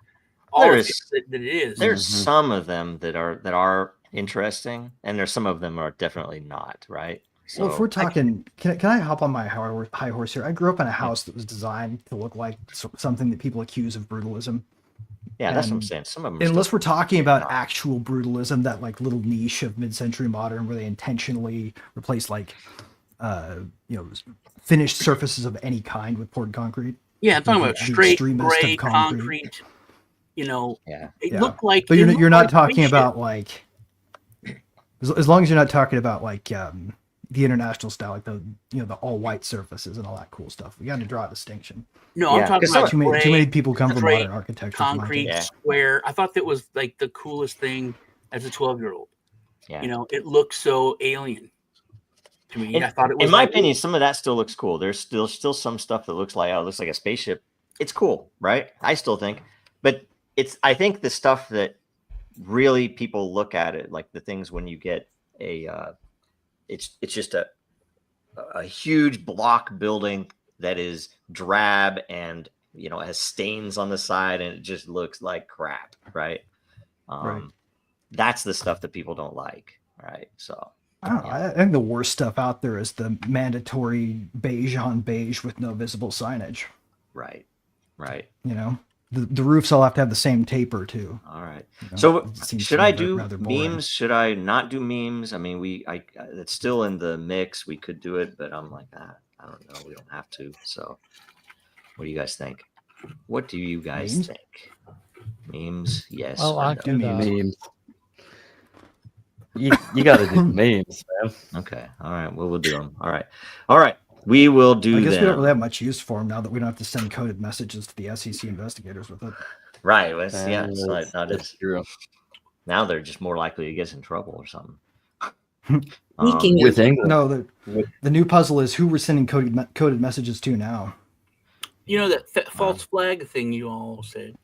all that it is.
There's some of them that are interesting, and there's some of them are definitely not, right? So
well, if we're talking, can I hop on my high horse here? I grew up in a house that was designed to look like something that people accuse of brutalism.
Yeah, that's what I'm saying. Some of them,
unless we're talking about actual brutalism, that little niche of mid-century modern where they intentionally replace finished surfaces of any kind with poured concrete.
Yeah, I'm talking about straight gray concrete. It looked like.
But you're not talking about as long as you're not talking about the international style, like the all white surfaces and all that cool stuff. We got to draw a distinction.
No, I'm talking about
too many people come from modern architecture,
concrete, square. I thought that was like the coolest thing as a 12-year-old.
Yeah.
You know, it looks so alien to me. I thought it was.
In my opinion, some of that still looks cool. There's still some stuff that looks like a spaceship. It's cool, right? I still think, but I think the stuff that really people look at it, like the things when you get it's just a huge block building that is drab and has stains on the side and it just looks like crap, right?
Right.
That's the stuff that people don't like, right? So
I don't know. I think the worst stuff out there is the mandatory beige on beige with no visible signage.
Right.
The roofs all have to have the same taper too.
All right. So should I do memes? Should I not do memes? I mean, it's still in the mix. We could do it, but I'm like, I don't know. We don't have to. So what do you guys think? What do you guys think? Memes? Yes.
Well, I do
memes. You got to do memes, man.
Okay. All right. Well, we'll do them. All right. We will do.
I guess we don't really have much use for them now that we don't have to send coded messages to the SEC investigators with it.
Right. That is true. Now they're just more likely to get us in trouble or something.
With England.
No, the new puzzle is who we're sending coded messages to now.
You know that false flag thing you all said.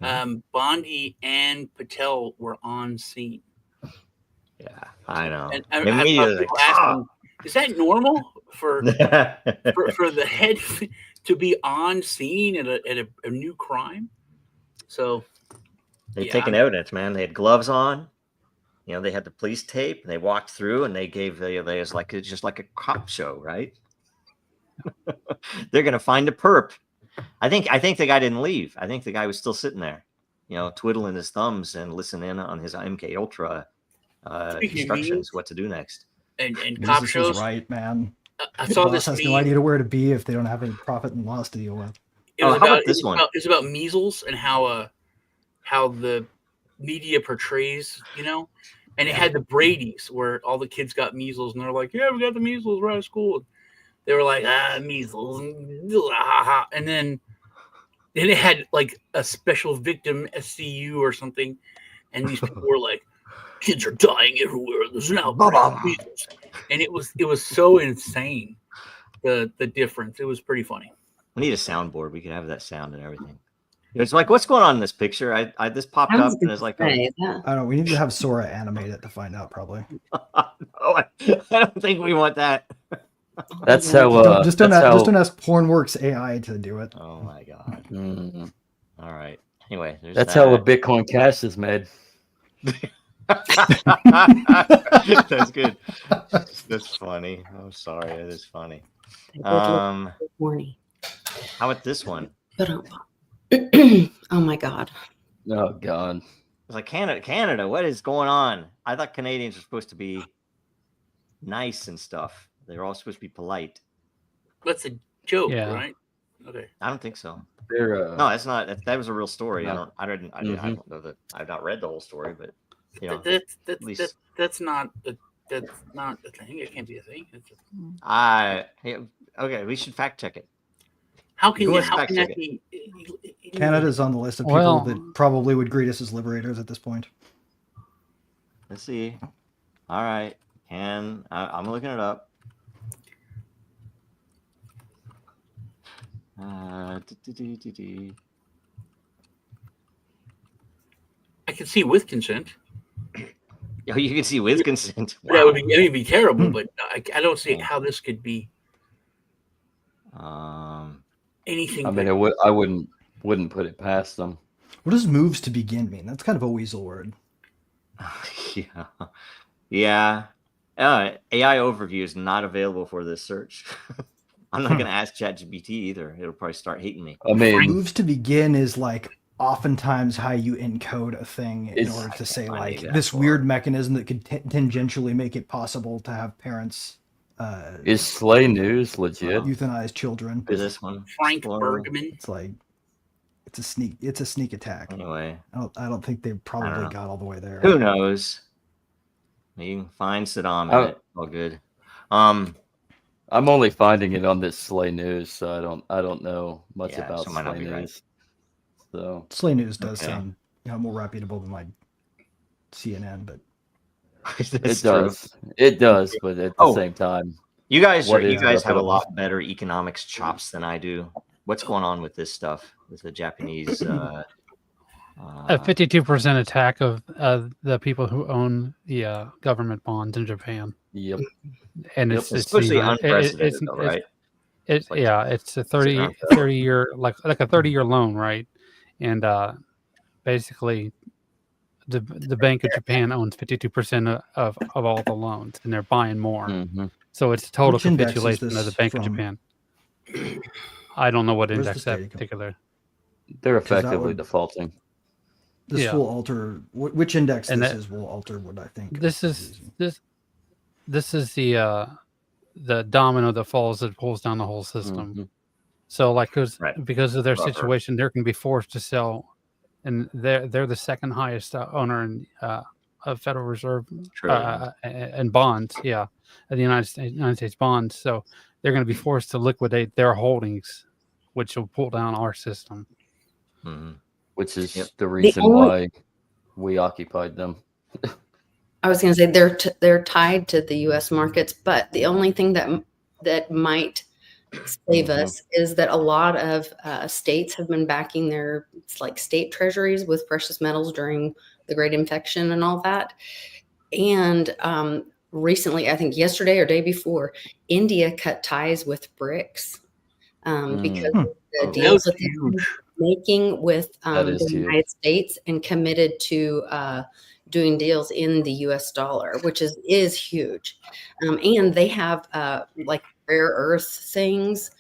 Bondi and Patel were on scene.
Yeah, I know.
And immediately, is that normal for the head to be on scene at a new crime? So
they've taken evidence, man. They had gloves on. They had the police tape, and they walked through, and they gave it's just like a cop show, right? They're gonna find a perp. I think the guy didn't leave. I think the guy was still sitting there, twiddling his thumbs and listening in on his MK Ultra instructions what to do next.
And cop shows,
right, man.
I saw this.
Has no idea where to be if they don't have any profit and loss to deal with.
How about this one? It's about measles and how the media portrays, and it had the Brady's where all the kids got measles and they're like, yeah, we got the measles right at school. They were like, measles, and then it had like a special victim SCU or something, and these people were like, kids are dying everywhere. There's an outbreak of measles, and it was so insane. The difference. It was pretty funny.
We need a soundboard. We could have that sound and everything. It's like, what's going on in this picture? I this popped up and it's like,
I don't know. We need to have Sora animate it to find out, probably.
I don't think we want that.
That's how.
Just don't ask Pornworks AI to do it.
Oh my god. All right. Anyway,
that's how a Bitcoin Cash is made.
That's good. That's funny. I'm sorry. That is funny. How about this one?
Oh my god.
Oh god.
It's like Canada. What is going on? I thought Canadians were supposed to be nice and stuff. They're all supposed to be polite.
That's a joke, right? Okay.
I don't think so.
No,
that's not. That was a real story. No. I don't know that. I've not read the whole story, but
that's not a thing. It can't be a thing.
Okay, we should fact check it.
How can that be?
Canada's on the list of people that probably would greet us as liberators at this point.
Let's see. All right, I'm looking it up.
I can see with consent.
Oh, you can see with consent.
Wow. That would be terrible, but I don't see how this could be anything.
I mean, I wouldn't put it past them.
What does moves to begin mean? That's kind of a weasel word.
Yeah. AI overview is not available for this search. I'm not going to ask ChatGPT either. It'll probably start hating me.
I mean,
moves to begin is like oftentimes how you encode a thing in order to say like this weird mechanism that could tangentially make it possible to have parents.
Is Slay News legit?
Euthanize children.
Is this one
Frank Bergman?
It's like it's a sneak attack.
Anyway,
I don't think they probably got all the way there.
Who knows? You can find Saddam in it. All good.
I'm only finding it on this Slay News, so I don't know much about
so
Slay News. Right. So
Slay News does sound more reputable than like CNN, but
it does. It does, but at the same time,
you guys have a lot better economics chops than I do. What's going on with this stuff with the Japanese?
A 52% attack of the people who own the government bonds in Japan.
Yep.
And it's
supposedly unprecedented, though, right?
It's a 30 year like a 30-year loan, right? And basically the Bank of Japan owns 52% of all the loans, and they're buying more.
Mm-hmm.
So it's a total capitulation of the Bank of Japan. I don't know what index that particular.
They're effectively defaulting.
This will alter which index will alter what I think.
This is the domino that falls that pulls down the whole system.
Mm-hmm.
So like because of their situation, they're going to be forced to sell, and they're the second highest owner in of Federal Reserve and bonds, of the United States bonds. So they're going to be forced to liquidate their holdings, which will pull down our system.
Mm-hmm. Which is the reason why we occupied them.
I was going to say they're tied to the U.S. markets, but the only thing that might save us is that a lot of states have been backing their state treasuries with precious metals during the Great Infection and all that. And recently, I think yesterday or day before, India cut ties with BRICS because of the deals that they're making with the United States and committed to doing deals in the US dollar, which is huge. And they have rare earth things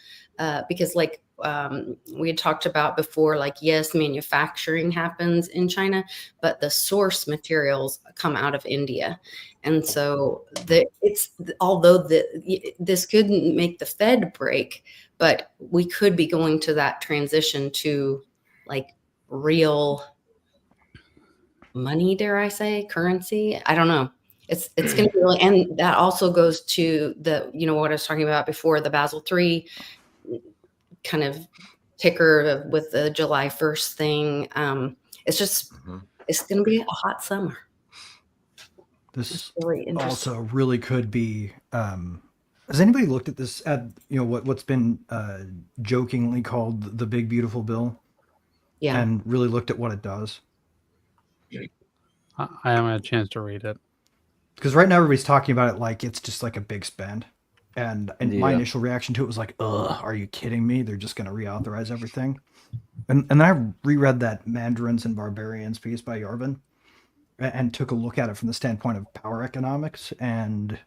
because we had talked about before, yes, manufacturing happens in China, but the source materials come out of India. And so although this couldn't make the Fed break, but we could be going to that transition to real money, dare I say, currency. I don't know. It's going to be really, and that also goes to what I was talking about before, the Basel III kind of ticker with the July 1st thing. It's just, it's going to be a hot summer.
This really also really could be, has anybody looked at this at, what's been jokingly called the Big Beautiful Bill? Yeah. And really looked at what it does?
I haven't had a chance to read it.
Because right now everybody's talking about it like it's just like a big spend. And my initial reaction to it was like, ugh, are you kidding me? They're just going to reauthorize everything. And then I reread that Mandarins and Barbarians piece by Yarvin and took a look at it from the standpoint of power economics. And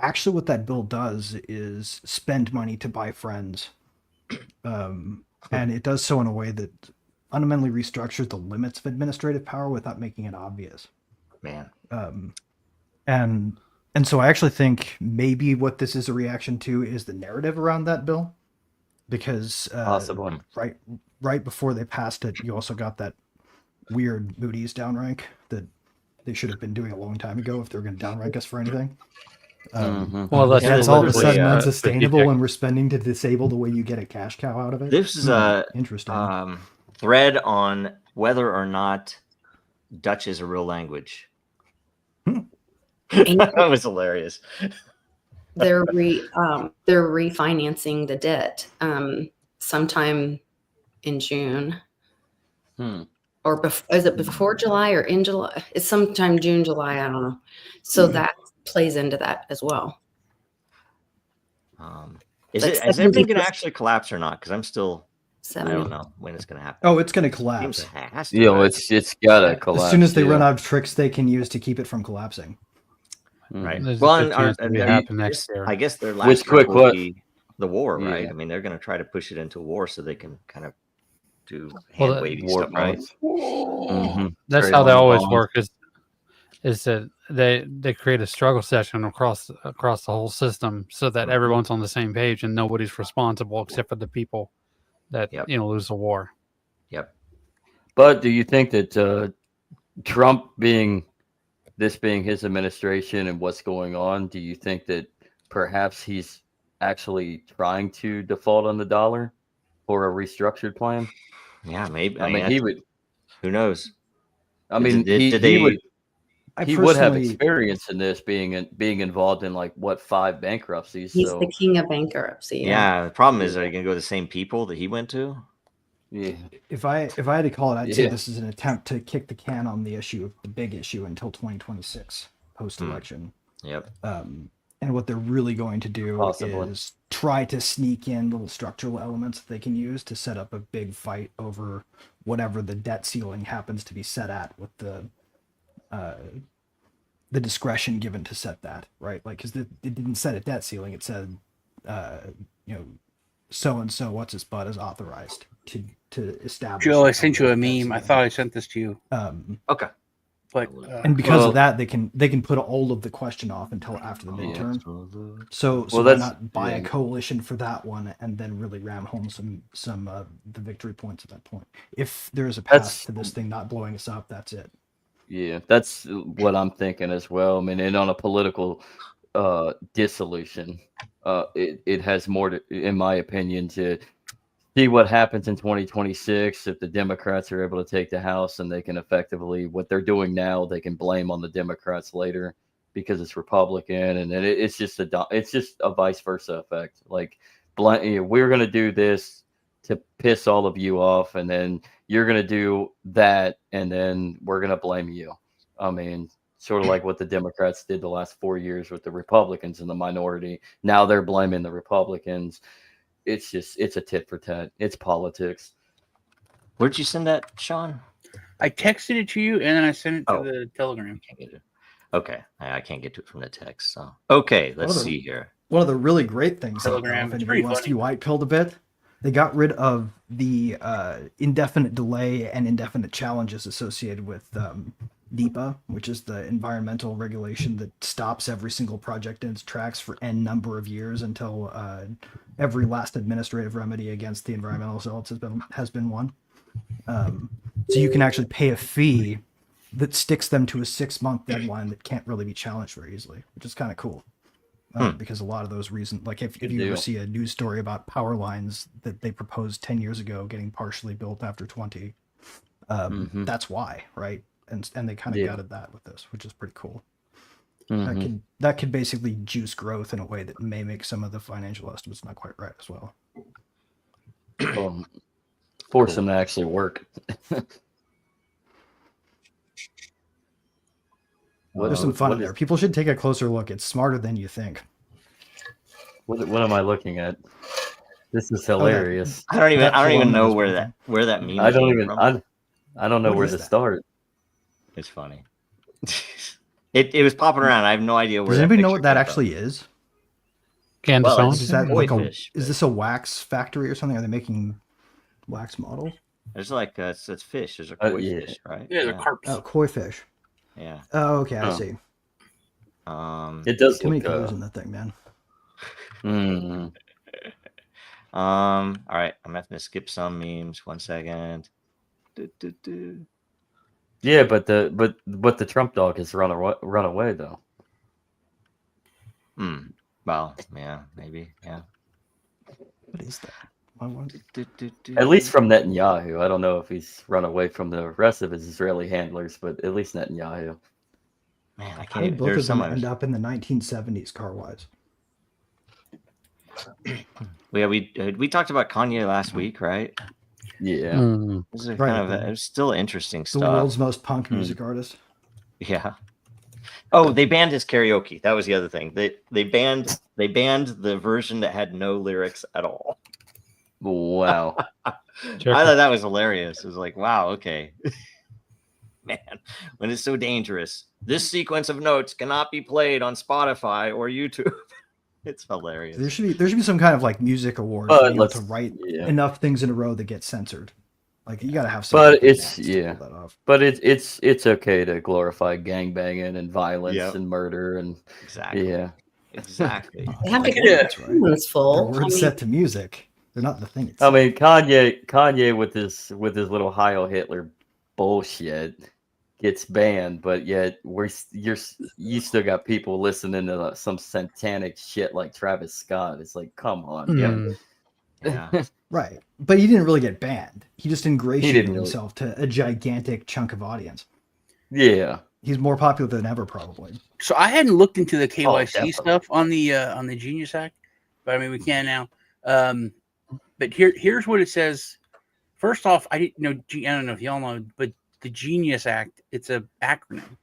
actually what that bill does is spend money to buy friends. And it does so in a way that fundamentally restructures the limits of administrative power without making it obvious.
Man.
And so I actually think maybe what this is a reaction to is the narrative around that bill, because
possibly
right before they passed it, you also got that weird Moody's downrank that they should have been doing a long time ago if they're going to downrank us for anything.
Well,
that's all of a sudden unsustainable when we're spending to disable the way you get a cash cow out of it.
This is interesting thread on whether or not Dutch is a real language. That was hilarious.
They're refinancing the debt sometime in June. Or is it before July or in July? It's sometime June, July. I don't know. So that plays into that as well.
Is everything going to actually collapse or not? Because I'm still, I don't know when it's going to happen.
Oh, it's going to collapse.
It's got to collapse.
As soon as they run out of tricks they can use to keep it from collapsing.
Right.
There's
well,
happen next year.
I guess their last step will be the war, right? Yeah. I mean, they're going to try to push it into war so they can kind of do hand-wavy stuff, right?
That's how they always work. Is that they create a struggle session across the whole system so that everyone's on the same page and nobody's responsible except for the people that lose the war.
Yep.
But do you think that Trump being his administration and what's going on, do you think that perhaps he's actually trying to default on the dollar for a restructured plan.
Yeah, maybe.
I mean, he would.
Who knows?
I mean, he would. He would have experience in this, being involved in like 5 bankruptcies.
He's the king of bankruptcy.
Yeah. The problem is, are you going to go to the same people that he went to?
Yeah.
If I had to call it, I'd say this is an attempt to kick the can on the big issue until 2026 post-election.
Yep.
And what they're really going to do is try to sneak in little structural elements that they can use to set up a big fight over whatever the debt ceiling happens to be set at, with the discretion given to set that, right? Like, because it didn't set a debt ceiling. It said, so-and-so, what's his butt, is authorized to establish.
Joe, I sent you a meme. I thought I sent this to you.
Okay.
But,
and because of that, they can put all of the question off until after the midterm. So why not buy a coalition for that one and then really ram home some the victory points at that point? If there is a path to this thing not blowing us up, that's it.
Yeah, that's what I'm thinking as well. I mean, and on a political dissolution, it has more to, in my opinion, to see what happens in 2026 if the Democrats are able to take the House, and they can effectively, what they're doing now, they can blame on the Democrats later because it's Republican, and it's just a vice versa effect. Like, we're going to do this to piss all of you off, and then you're going to do that, and then we're going to blame you. I mean, sort of like what the Democrats did the last 4 years with the Republicans in the minority. Now they're blaming the Republicans. It's a tit for tat. It's politics.
Where'd you send that, Sean?
I texted it to you, and then I sent it to the Telegram.
Can't get it. Okay, I can't get to it from the text. So okay, let's see here.
One of the really great things,
Telegram,
if anybody wants to be white-pilled a bit, they got rid of the indefinite delay and indefinite challenges associated with NEPA, which is the environmental regulation that stops every single project in its tracks for N number of years until every last administrative remedy against the environmental assaults has been won. So you can actually pay a fee that sticks them to a 6-month deadline that can't really be challenged very easily, which is kind of cool. Because a lot of those reasons, like if you ever see a news story about power lines that they proposed 10 years ago getting partially built after 20, that's why, right? And they kind of gutted that with this, which is pretty cool. That could basically juice growth in a way that may make some of the financial estimates not quite right as well.
Force them to actually work.
There's some fun in there. People should take a closer look. It's smarter than you think.
What am I looking at? This is hilarious.
I don't even know where that meme.
I don't know where to start.
It's funny. It was popping around. I have no idea where.
Does anybody know what that actually is?
Candace,
is that like is this a wax factory or something? Are they making wax models?
There's like it's fish. There's a koi fish, right?
Yeah, they're carp.
Oh, koi fish.
Yeah.
Oh, okay, I see.
It does
too many colors in that thing, man.
All right, I'm gonna have to skip some memes. 1 second.
Yeah, but the Trump dog has run away though.
Well, yeah, maybe, yeah.
What is that?
At least from Netanyahu. I don't know if he's run away from the rest of his Israeli handlers, but at least Netanyahu.
Man, I can't.
How did both of them end up in the 1970s car-wise?
Yeah, we talked about Kanye last week, right?
Yeah.
This is kind of it's still interesting stuff.
The world's most punk music artist.
Yeah. Oh, they banned his karaoke. That was the other thing. They banned the version that had no lyrics at all.
Wow.
I thought that was hilarious. It was like, wow, okay. Man, when it's so dangerous. This sequence of notes cannot be played on Spotify or YouTube. It's hilarious.
There should be some kind of like music award for being able to write enough things in a row that get censored. Like you gotta have some.
But it's But it's okay to glorify gangbanging and violence and murder and
exactly.
Yeah.
Exactly.
They have to get it full.
They're words set to music. They're not the thing
itself. I mean, Kanye with his little Heil Hitler bullshit. gets banned, but yet you still got people listening to some satanic shit like Travis Scott. It's like, come on,
yeah.
Right, but he didn't really get banned. He just ingratiated himself to a gigantic chunk of audience.
Yeah,
he's more popular than ever, probably.
So I hadn't looked into the KYC stuff on the Genius Act, but I mean we can now. But here's what it says. First off, I didn't know. I don't know if y'all know, but the Genius Act, it's an acronym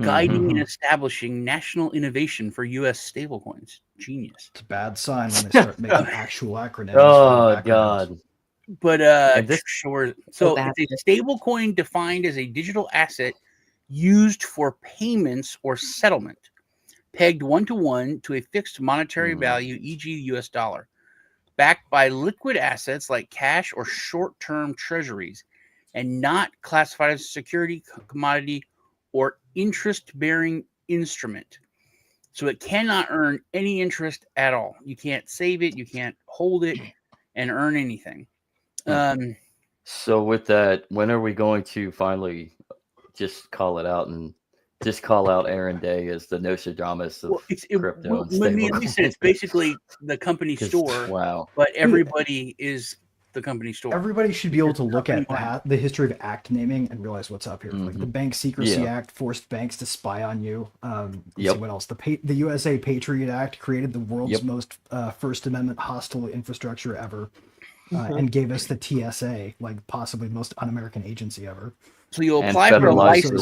guiding and establishing national innovation for U.S. stablecoins. Genius.
It's a bad sign when they start making actual acronyms.
Oh God.
But sure. So it's a stablecoin defined as a digital asset used for payments or settlement, pegged 1-to-1 to a fixed monetary value, e.g., U.S. dollar, backed by liquid assets like cash or short-term treasuries, and not classified as a security, commodity, or interest-bearing instrument. So it cannot earn any interest at all. You can't save it, you can't hold it and earn anything.
So with that, when are we going to finally just call it out and just call out Aaron Day as the Nostradamus of crypto and stablecoins?
It's basically the company store.
Wow.
But everybody is the company store.
Everybody should be able to look at the history of act naming and realize what's up here. Like the Bank Secrecy Act forced banks to spy on you. See what else? The USA Patriot Act created the world's most First Amendment hostile infrastructure ever. And gave us the TSA, like possibly the most un-American agency ever.
So you apply for a license.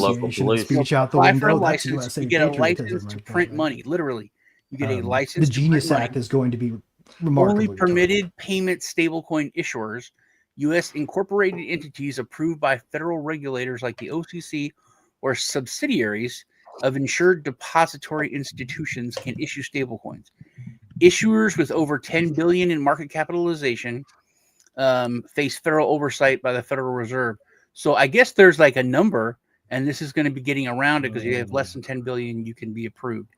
Speech out the window.
License, you get a license to print money. Literally, you get a license.
The Genius Act is going to be remarkably
only permitted payment stablecoin issuers. U.S. incorporated entities approved by federal regulators like the OCC or subsidiaries of insured depository institutions can issue stablecoins. Issuers with over $10 billion in market capitalization face federal oversight by the Federal Reserve. So I guess there's like a number, and this is going to be getting around it because you have less than 10 billion, you can be approved.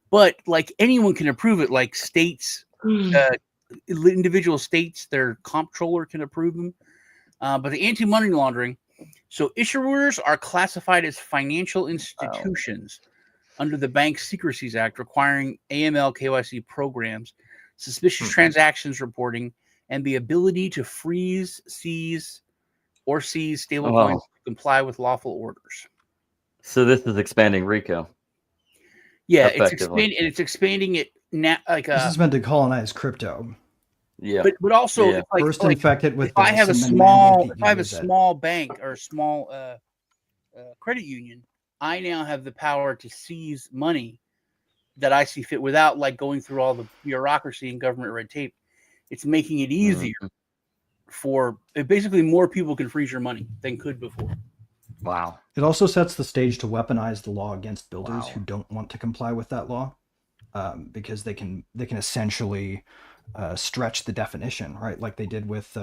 But like anyone can approve it, like states, individual states, their comptroller can approve them. But the anti-money laundering, so issuers are classified as financial institutions under the Bank Secrecies Act, requiring AML KYC programs, suspicious transactions reporting, and the ability to freeze, seize stablecoins to comply with lawful orders.
So this is expanding RICO.
Yeah, it's expanding it now. Like
this is meant to colonize crypto.
Yeah,
but also
like, first infect it with.
If I have a small bank or a small credit union, I now have the power to seize money that I see fit without like going through all the bureaucracy and government red tape. It's making it easier for basically more people can freeze your money than could before.
Wow.
It also sets the stage to weaponize the law against builders who don't want to comply with that law, because they can essentially stretch the definition, right? Like they did with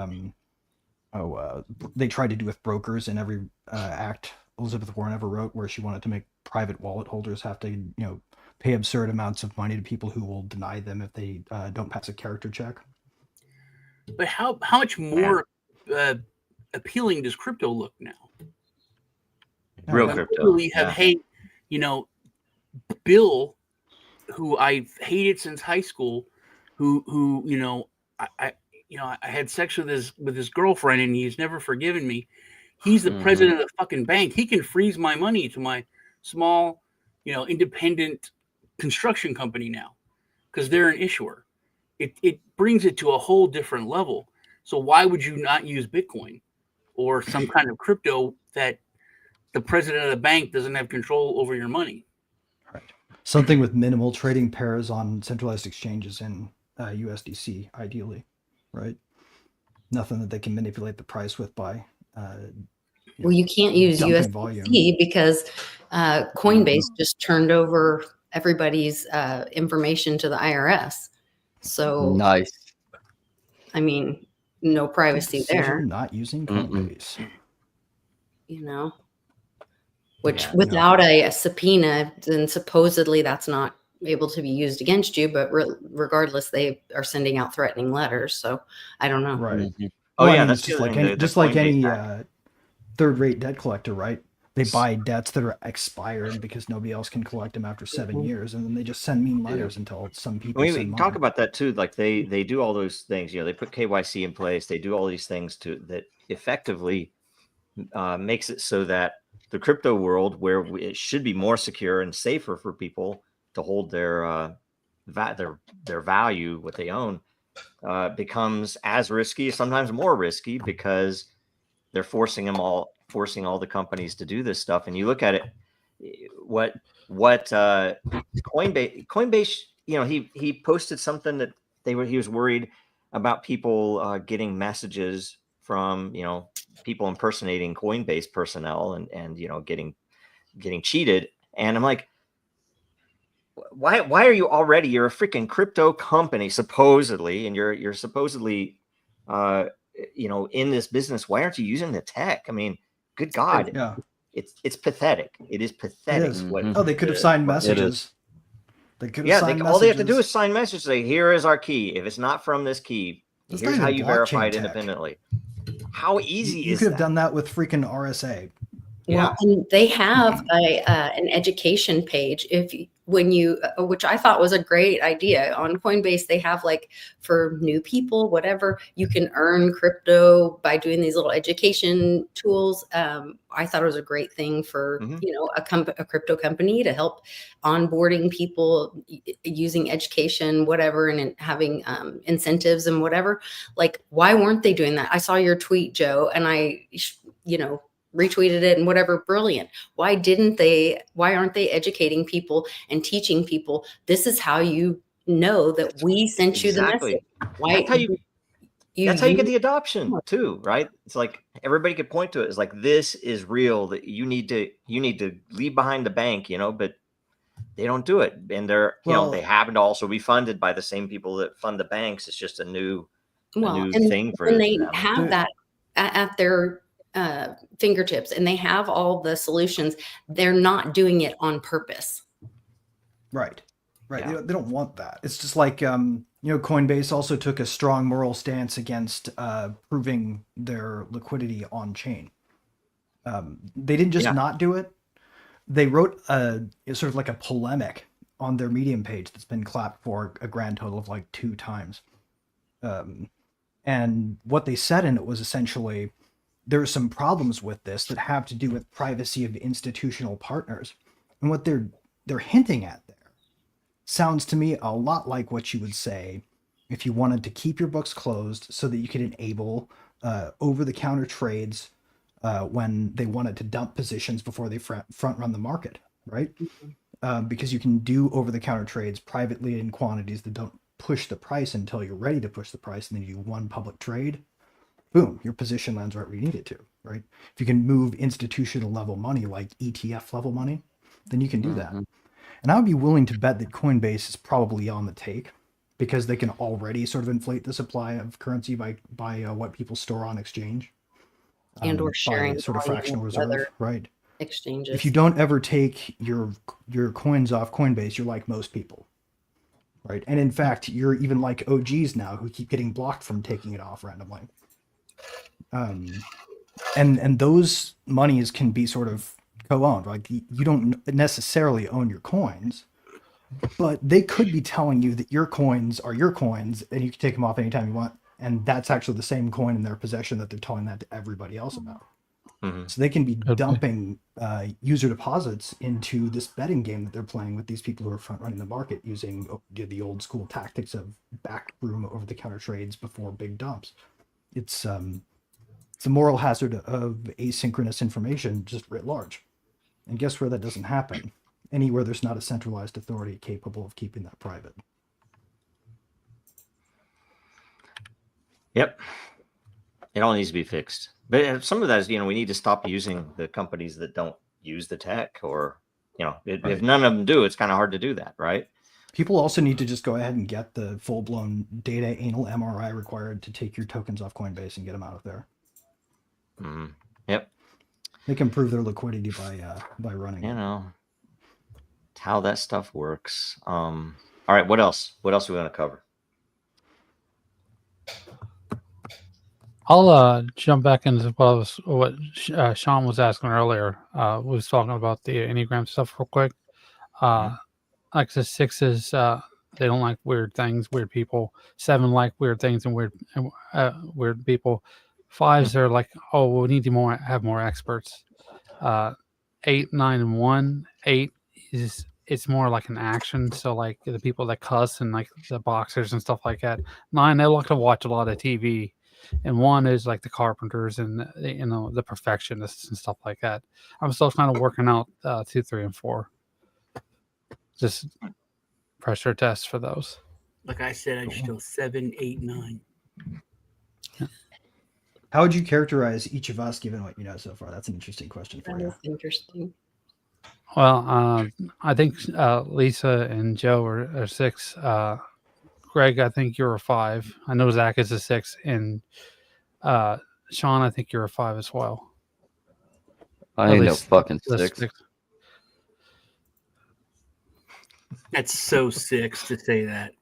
they tried to do with brokers in every act Elizabeth Warren ever wrote, where she wanted to make private wallet holders have to pay absurd amounts of money to people who will deny them if they don't pass a character check.
But how much more appealing does crypto look now?
Real crypto.
We have Bill, who I've hated since high school, who I had sex with his girlfriend and he's never forgiven me. He's the president of the fucking bank. He can freeze my money to my small, independent construction company now because they're an issuer. It brings it to a whole different level. So why would you not use Bitcoin or some kind of crypto that the president of the bank doesn't have control over your money?
Right. Something with minimal trading pairs on centralized exchanges in USDC, ideally, right? Nothing that they can manipulate the price with by.
Well, you can't use USDC volume. Because Coinbase just turned over everybody's information to the IRS. So
nice.
I mean, no privacy there.
Not using Coinbase.
Which without a subpoena, then supposedly that's not able to be used against you. But regardless, they are sending out threatening letters. So I don't know.
Right. Oh yeah, that's just like any third-rate debt collector, right? They buy debts that are expired because nobody else can collect them after 7 years, and then they just send mean letters until some people
we
send money.
Talk about that too. Like they do all those things. They put KYC in place. They do all these things that effectively makes it so that the crypto world, where it should be more secure and safer for people to hold their value, what they own, becomes as risky, sometimes more risky, because they're forcing all the companies to do this stuff. And you look at it, what Coinbase, he posted something that he was worried about people getting messages from people impersonating Coinbase personnel and getting cheated. And I'm like, why are you already? You're a freaking crypto company supposedly, and you're supposedly in this business. Why aren't you using the tech? I mean, good God.
Yeah.
It's pathetic. It is pathetic.
It is. They could have signed messages. They could have signed messages.
All they have to do is sign messages. Say, here is our key. If it's not from this key, here's how you verify it independently. How easy is that?
You could have done that with freaking RSA.
Well, and they have an education page which I thought was a great idea. On Coinbase, they have for new people, whatever, you can earn crypto by doing these little education tools. I thought it was a great thing for, a crypto company to help onboarding people using education, whatever, and having incentives and whatever. Why weren't they doing that? I saw your tweet, Joe, and I, retweeted it and whatever. Brilliant. Why aren't they educating people and teaching people this is how you know that we sent you the message? Why
that's how you get the adoption too, right? It's like everybody could point to it. It's like, this is real, that you need to leave behind the bank, but they don't do it. And they happen to also be funded by the same people that fund the banks. It's just a new thing for them.
And they have that at their fingertips, and they have all the solutions. They're not doing it on purpose.
Right. Yeah. They don't want that. It's just like Coinbase also took a strong moral stance against proving their liquidity on chain. They didn't just not do it. They wrote sort of like a polemic on their Medium page that's been clapped for a grand total of 2 times. And what they said in it was essentially, there are some problems with this that have to do with privacy of institutional partners. And what they're hinting at there sounds to me a lot like what you would say if you wanted to keep your books closed so that you could enable over-the-counter trades when they wanted to dump positions before they front-run the market, right? Because you can do over-the-counter trades privately in quantities that don't push the price until you're ready to push the price, and then you do one public trade. Boom, your position lands right where you need it to, right? If you can move institutional level money, like ETF level money, then you can do that. And I would be willing to bet that Coinbase is probably on the take, because they can already sort of inflate the supply of currency by what people store on exchange.
And or sharing
sort of fractional reserve, right?
Exchanges.
If you don't ever take your coins off Coinbase, you're like most people, right? And in fact, you're even like OGs now who keep getting blocked from taking it off randomly. And those monies can be sort of co-owned. Like, you don't necessarily own your coins, but they could be telling you that your coins are your coins and you can take them off anytime you want. And that's actually the same coin in their possession that they're telling that to everybody else about. So they can be dumping user deposits into this betting game that they're playing with these people who are front running the market using the old school tactics of backroom over-the-counter trades before big dumps. It's the moral hazard of asynchronous information just writ large. And guess where that doesn't happen? Anywhere there's not a centralized authority capable of keeping that private.
Yep. It all needs to be fixed. But some of that is, we need to stop using the companies that don't use the tech, or, if none of them do, it's kind of hard to do that, right?
People also need to just go ahead and get the full-blown data anal MRI required to take your tokens off Coinbase and get them out of there.
Yep.
They can prove their liquidity by running.
How that stuff works. All right. What else? What else are we going to cover?
I'll jump back into what Sean was asking earlier. We was talking about the Enneagram stuff real quick. Like I said, 6s, they don't like weird things, weird people. 7 like weird things and weird people. 5s are like, oh, we need to have more experts. 8, 9, and 1. 8 is it's more like an action. So like the people that cuss and like the boxers and stuff like that. 9, they like to watch a lot of TV. And 1 is like the carpenters and the perfectionists and stuff like that. I'm still kind of working out 2, 3, and 4. Just pressure tests for those.
Like I said, I just go 7, 8, 9.
Yeah. How would you characterize each of us, given what you know so far? That's an interesting question for you.
That's interesting.
Well, I think Lisa and Joe are 6. Greg, I think you're a 5. I know Zach is a 6, and Sean, I think you're a 5 as well.
I ain't no fucking 6.
That's so 6 to say that.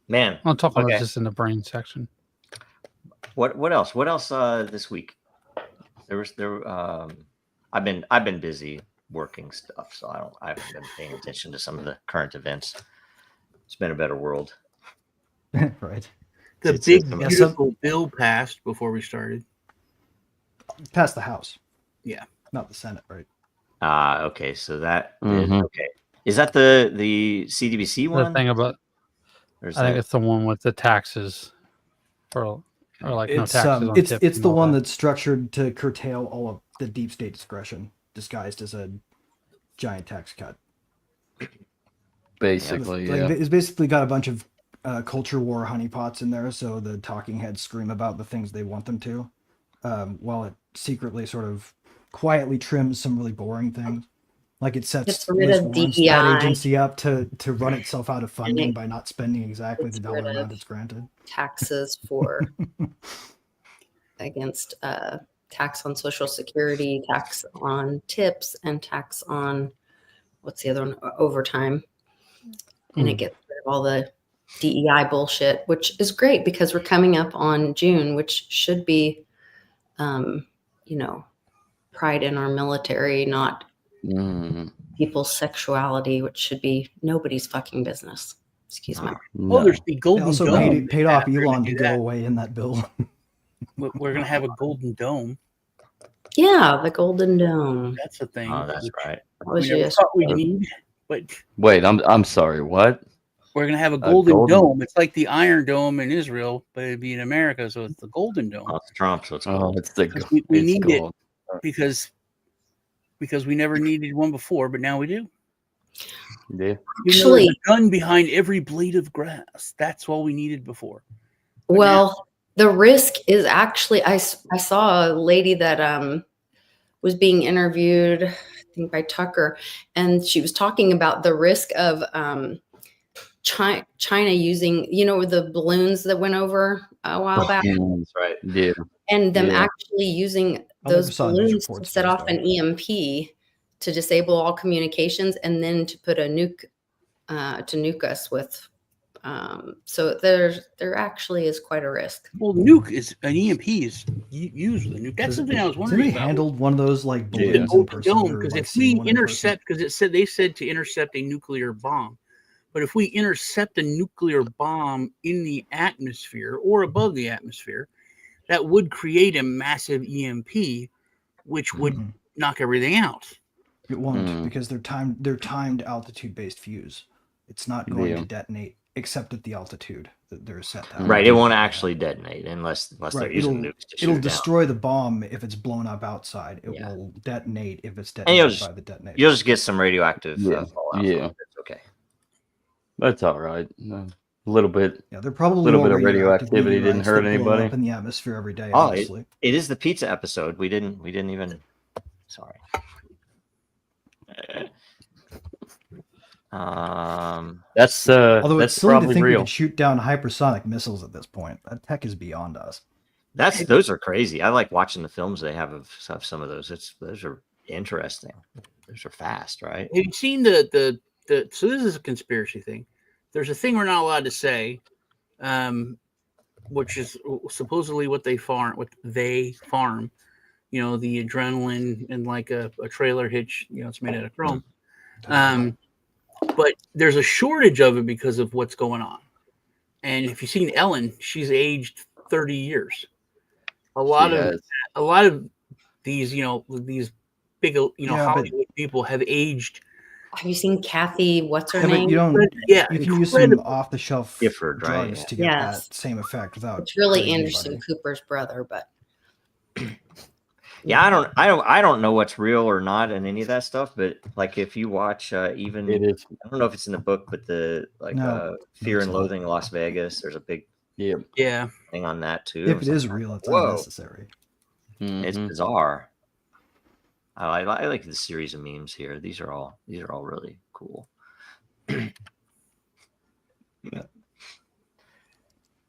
Man.
I'll talk about this in the brain section.
What else? What else this week? I've been busy working stuff, so I haven't been paying attention to some of the current events. It's been a better world.
Right.
The big beautiful bill passed before we started.
Passed the House.
Yeah.
Not the Senate, right?
Okay, so that okay. Is that the CDBC one?
The thing about I think it's the one with the taxes or like no taxes on tips.
It's the one that's structured to curtail all of the deep state discretion disguised as a giant tax cut.
Basically, yeah.
It's basically got a bunch of culture war honeypots in there, so the talking heads scream about the things they want them to, while it secretly sort of quietly trims some really boring things. Like it sets Liz Warren's that agency up to run itself out of funding by not spending exactly the dollar amount it's granted.
Taxes for against tax on Social Security, tax on tips, and tax on what's the other one? Overtime. And it gets rid of all the DEI bullshit, which is great because we're coming up on June, which should be, pride in our military, not people's sexuality, which should be nobody's fucking business. Excuse me.
No. Oh, there's the Golden Dome.
Also paid off Elon to go away in that bill.
We're going to have a Golden Dome.
Yeah, the Golden Dome.
That's the thing.
Oh, that's right.
We never thought we need, but
wait, I'm sorry. What?
We're going to have a golden dome. It's like the Iron Dome in Israel, but it'd be in America, so it's the Golden Dome.
Oh, it's Trump, so it's
gold. Oh, it's the
we need gold. It because we never needed one before, but now we do.
Yeah.
Actually, a gun behind every blade of grass. That's all we needed before. But
well, the risk is actually I saw a lady that was being interviewed, I think by Tucker, and she was talking about the risk of China using, the balloons that went over a while back.
That's right. Yeah.
And them actually using those balloons to set off an EMP to disable all communications and then to put a nuke to nuke us with. So there actually is quite a risk.
Well, nuke is an EMP is used with a nuke. That's something I was wondering.
Somebody handled one of those like balloons in person,
because if we intercept, because they said to intercept a nuclear bomb, but if we intercept a nuclear bomb in the atmosphere or above the atmosphere, that would create a massive EMP, which would knock everything out.
It won't because they're timed altitude-based fuse. It's not going to detonate except at the altitude that they're set to.
Right, it won't actually detonate unless they're using nukes to shoot
it'll destroy the bomb if it's blown up outside. It will detonate if it's
detonated
by the detonator.
You'll just get some radioactive fallout.
Yeah,
it's okay.
That's all right. A little bit.
Yeah, they're probably
a little bit of radioactivity didn't hurt anybody
up in the atmosphere every day. Honestly,
it is the pizza episode. We didn't even. Sorry.
That's
although
that's
it's silly
probably
to think
real.
we could shoot down hypersonic missiles at this point. That tech is beyond us.
Those are crazy. I like watching the films they have of some of those. Those are interesting. Those are fast, right?
Have you seen the so this is a conspiracy thing. There's a thing we're not allowed to say, which is supposedly what they farm. You know, the adrenaline and like a trailer hitch. You know, it's made out of chrome. But there's a shortage of it because of what's going on. And if you've seen Ellen, she's aged 30 years. A lot of these, you know, these big, you know, Hollywood people have aged.
Have you seen Kathy? What's her name?
You can use some off-the-shelf drugs to get that same effect without.
It's really Anderson Cooper's brother, but.
Yeah, I don't know what's real or not in any of that stuff, but like if you watch even I don't know if it's in the book, but the Fear and Loathing in Las Vegas, there's a big thing on that too.
If it is real, it's unnecessary.
It's bizarre. I like the series of memes here. These are all really cool.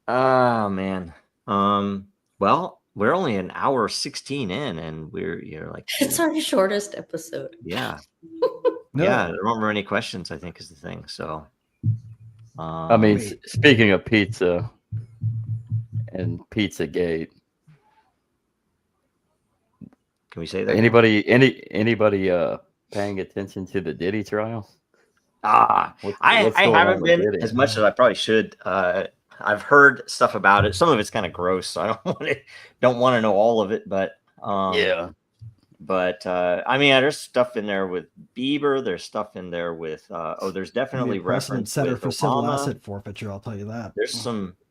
Oh man. Well, we're only an hour 16 in, and you're like
it's our shortest episode.
Yeah. Yeah. There weren't any questions, I think, is the thing. So
I mean, speaking of pizza and Pizzagate,
can we say that?
Anybody paying attention to the Diddy trial?
I haven't been as much as I probably should. I've heard stuff about it. Some of it's kind of gross, so I don't want to know all of it. But I mean, there's stuff in there with Bieber. There's stuff in there with there's definitely reference
center for civil asset forfeiture. I'll tell you that.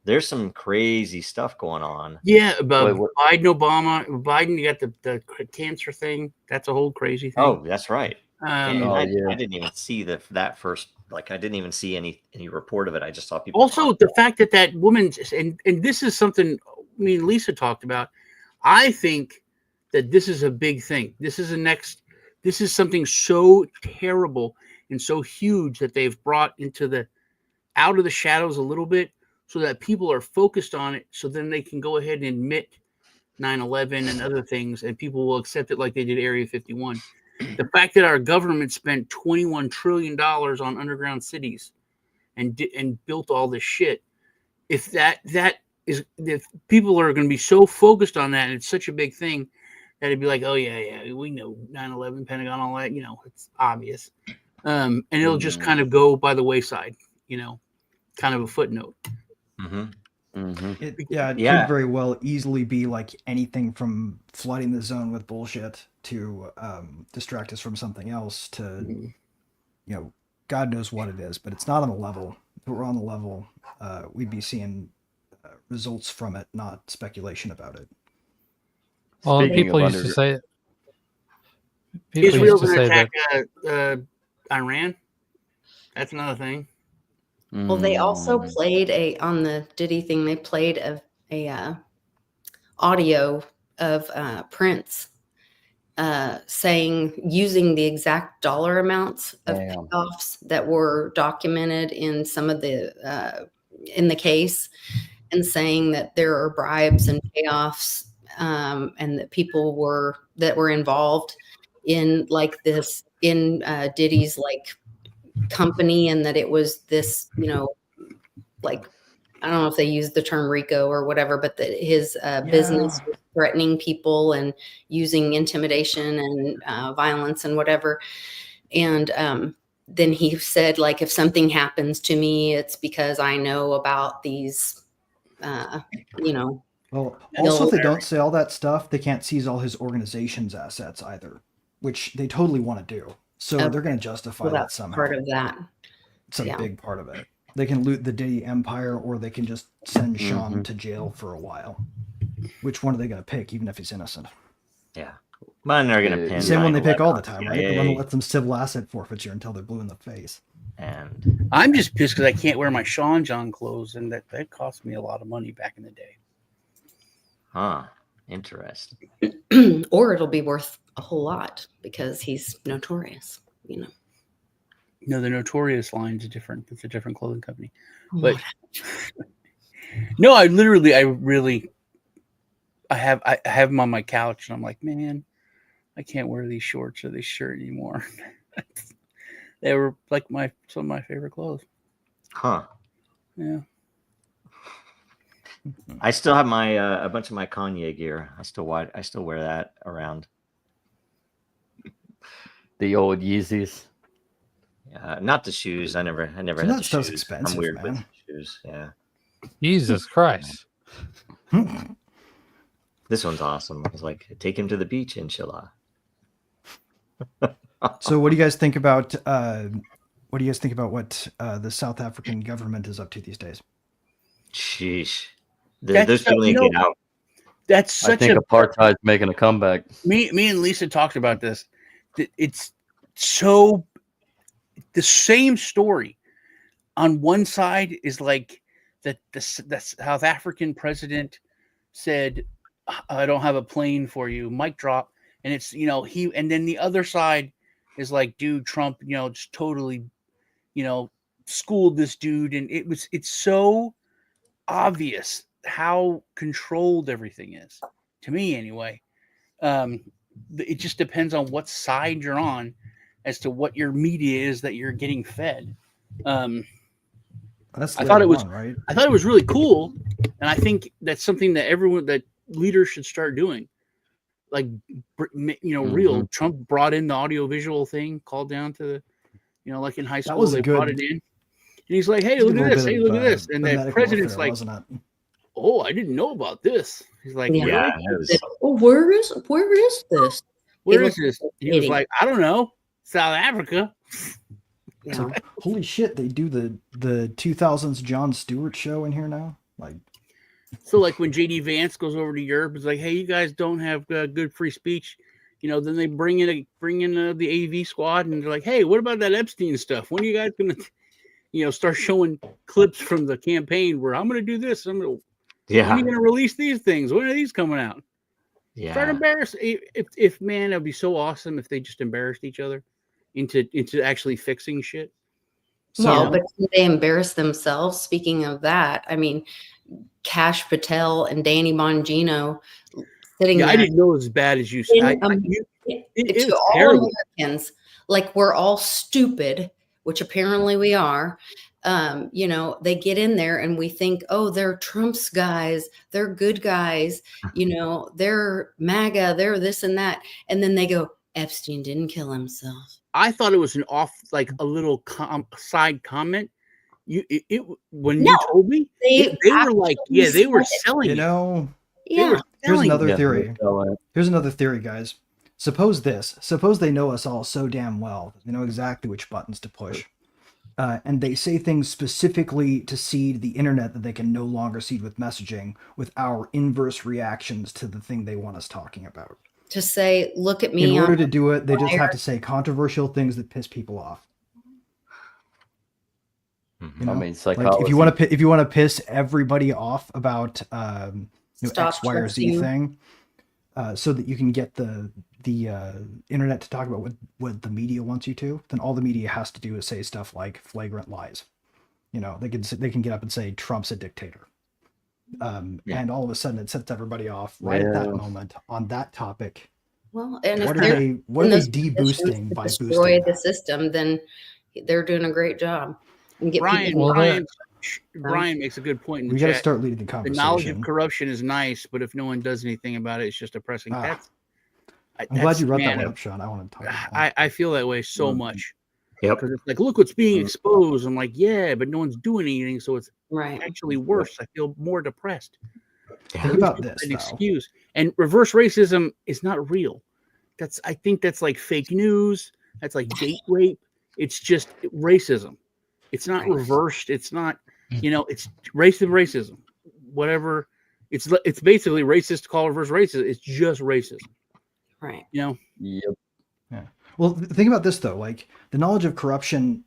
There's some crazy stuff going on.
Yeah, about Biden, Obama, Biden. You got the cancer thing. That's a whole crazy thing.
Oh, that's right. I didn't even see that first. Like, I didn't even see any report of it. I just saw people.
Also, the fact that woman, and this is something me and Lisa talked about. I think that this is a big thing. This is something so terrible and so huge that they've brought out of the shadows a little bit, so that people are focused on it. So then they can go ahead and admit 9/11 and other things, and people will accept it like they did Area 51. The fact that our government spent $21 trillion on underground cities and built all this shit, if people are going to be so focused on that, and it's such a big thing, that it'd be like, oh yeah, we know 9/11, Pentagon, all that, you know, it's obvious, and it'll just kind of go by the wayside, you know, kind of a footnote.
It could very well easily be like anything from flooding the zone with bullshit to distract us from something else to, you know, God knows what it is, but it's not on the level. If it were on the level, we'd be seeing results from it, not speculation about it.
Well, people used to say
Israel's going to attack Iran. That's another thing.
Well, they also played on the Diddy thing. They played a audio of Prince using the exact dollar amounts of payoffs that were documented in some of the in the case, and saying that there are bribes and payoffs, and that people that were involved in like this in Diddy's like company, and that it was this, you know, like, I don't know if they used the term RICO or whatever, but that his business was threatening people and using intimidation and violence and whatever. And then he said, like, if something happens to me, it's because I know about these, you know.
Well, also, if they don't say all that stuff, they can't seize all his organization's assets either, which they totally want to do. So they're going to justify that somehow.
Part of that.
It's a big part of it. They can loot the Diddy empire, or they can just send Sean to jail for a while. Which one are they going to pick, even if he's innocent?
Yeah. Well, they're going to pin.
Same one they pick all the time, right? The one that lets them civil asset forfeiture until they're blue in the face.
And
I'm just pissed because I can't wear my Sean John clothes, and that cost me a lot of money back in the day.
Huh. Interesting.
Or it'll be worth a whole lot because he's notorious, you know.
No, the Notorious line is different. It's a different clothing company. But no, I have them on my couch, and I'm like, man, I can't wear these shorts or this shirt anymore. They were like some of my favorite clothes.
Huh.
Yeah.
I still have my a bunch of my Kanye gear. I still wear that around.
The old Yeezys.
Yeah, not the shoes. I never had
that
the
stuff's
shoes.
expensive,
I'm weird
man.
with shoes. Yeah.
Jesus Christ.
This one's awesome. It's like, take him to the beach, inshallah.
So what do you guys think about what the South African government is up to these days?
Sheesh. Those people need to get out.
That's such
I think apartheid's making a comeback.
Me and Lisa talked about this. It's so the same story. On one side is like that the South African president said, "I don't have a plane for you," mic drop, and it's and then the other side is like, dude, Trump, just totally, schooled this dude, and it's so obvious how controlled everything is, to me anyway. It just depends on what side you're on as to what your media is that you're getting fed.
I thought it was right.
I thought it was really cool, and I think that's something that leaders should start doing. Like, real Trump brought in the audiovisual thing, called down to the, like in high school they brought it in, and he's like, "Hey, look at this! Hey, look at this!" And the president's like, "Oh, I didn't know about this." He's like,
"Yeah,
where is this?
Where is this?" He was like, "I don't know, South Africa."
It's like, holy shit, they do the 2000s Jon Stewart show in here now. Like,
so like when JD Vance goes over to Europe, it's like, hey, you guys don't have good free speech, then they bring in the AV squad, and they're like, hey, what about that Epstein stuff? When are you guys gonna start showing clips from the campaign where I'm gonna do this? When are you gonna release these things? When are these coming out?
Yeah.
Start embarrassing. If man, it'd be so awesome if they just embarrassed each other into actually fixing shit.
Well, but they embarrass themselves. Speaking of that, I mean, Kash Patel and Danny Bongino sitting there.
I didn't know it was as bad as you said. It's
to all
terrible.
Americans, like we're all stupid, which apparently we are. They get in there and we think, oh, they're Trump's guys, they're good guys, they're MAGA, they're this and that. And then they go, Epstein didn't kill himself.
I thought it was a little side comment. When
No,
you told me, they were like, yeah, they were selling it.
Yeah.
Here's another theory. Here's another theory, guys. Suppose they know us all so damn well. They know exactly which buttons to push. And they say things specifically to seed the internet that they can no longer seed with messaging, with our inverse reactions to the thing they want us talking about.
To say, look at me.
In order to do it, they just have to say controversial things that piss people off.
I mean,
psychology. Like if you want to piss everybody off about X, Y, or Z thing, so that you can get the internet to talk about what the media wants you to, then all the media has to do is say stuff like flagrant lies. They can get up and say Trump's a dictator, and all of a sudden it sets everybody off right at that moment on that topic.
Well, and
what are they deboosting by
destroy
boosting
the system? Then they're doing a great job. And get
Brian makes a good point. In the
we got to start leading the conversation.
The knowledge of corruption is nice, but if no one does anything about it, it's just depressing.
I'm glad you brought that one up, Sean. I want to talk about that.
I feel that way so much.
Yep.
Because it's like, look what's being exposed. I'm like, yeah, but no one's doing anything, so it's actually worse. I feel more depressed.
Think about this.
An excuse. And reverse racism is not real. I think that's like fake news. That's like date rape. It's just racism. It's not reversed. It's not, it's racism. Whatever. It's basically racist to call reverse racism. It's just racism.
Right.
Yep.
Yeah. Well, think about this though. Like the knowledge of corruption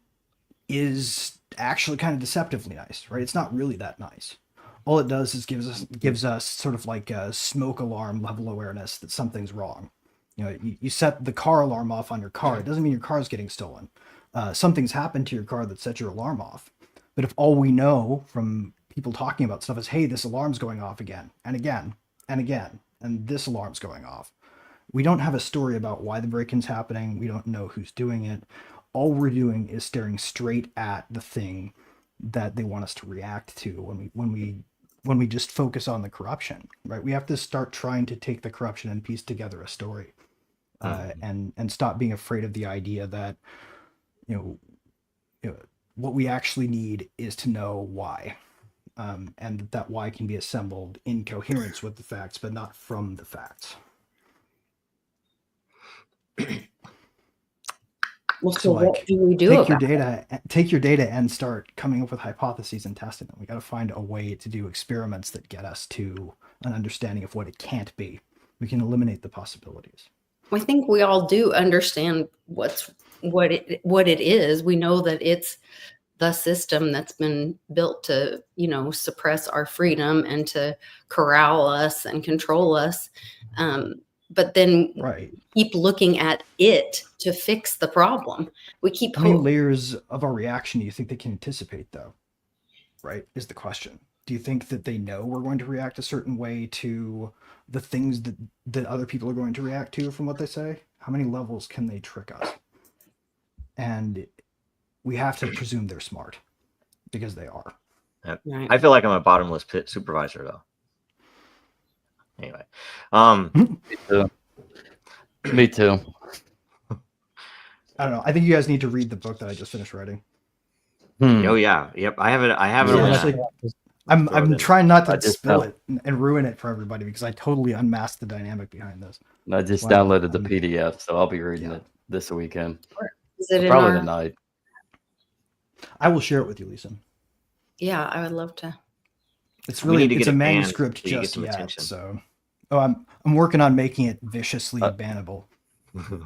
is actually kind of deceptively nice, right? It's not really that nice. All it does is gives us sort of like a smoke alarm level awareness that something's wrong. You set the car alarm off on your car. It doesn't mean your car is getting stolen. Something's happened to your car that set your alarm off. But if all we know from people talking about stuff is, hey, this alarm's going off again and again and again, and this alarm's going off. We don't have a story about why the break-in's happening. We don't know who's doing it. all we're doing is staring straight at the thing that they want us to react to when we just focus on the corruption, right? We have to start trying to take the corruption and piece together a story, and stop being afraid of the idea that, what we actually need is to know why, and that why can be assembled in coherence with the facts, but not from the facts.
Well, so what do we do?
Take your data and start coming up with hypotheses and testing them. We got to find a way to do experiments that get us to an understanding of what it can't be. We can eliminate the possibilities.
I think we all do understand what it is. We know that it's the system that's been built to, suppress our freedom and to corral us and control us. But then keep looking at it to fix the problem. We keep.
How many layers of our reaction do you think they can anticipate, though? Right, is the question. Do you think that they know we're going to react a certain way to the things that other people are going to react to from what they say? How many levels can they trick us? And we have to presume they're smart, because they are.
I feel like I'm a bottomless pit supervisor, though. Anyway,
me too.
I don't know. I think you guys need to read the book that I just finished writing.
Oh yeah, yep. I have it.
I'm trying not to spill it and ruin it for everybody, because I totally unmasked the dynamic behind this.
I just downloaded the PDF, so I'll be reading it this weekend.
Is it
probably tonight?
I will share it with you, Lisa.
Yeah, I would love to.
It's a manuscript just yet, so I'm working on making it viciously bannable.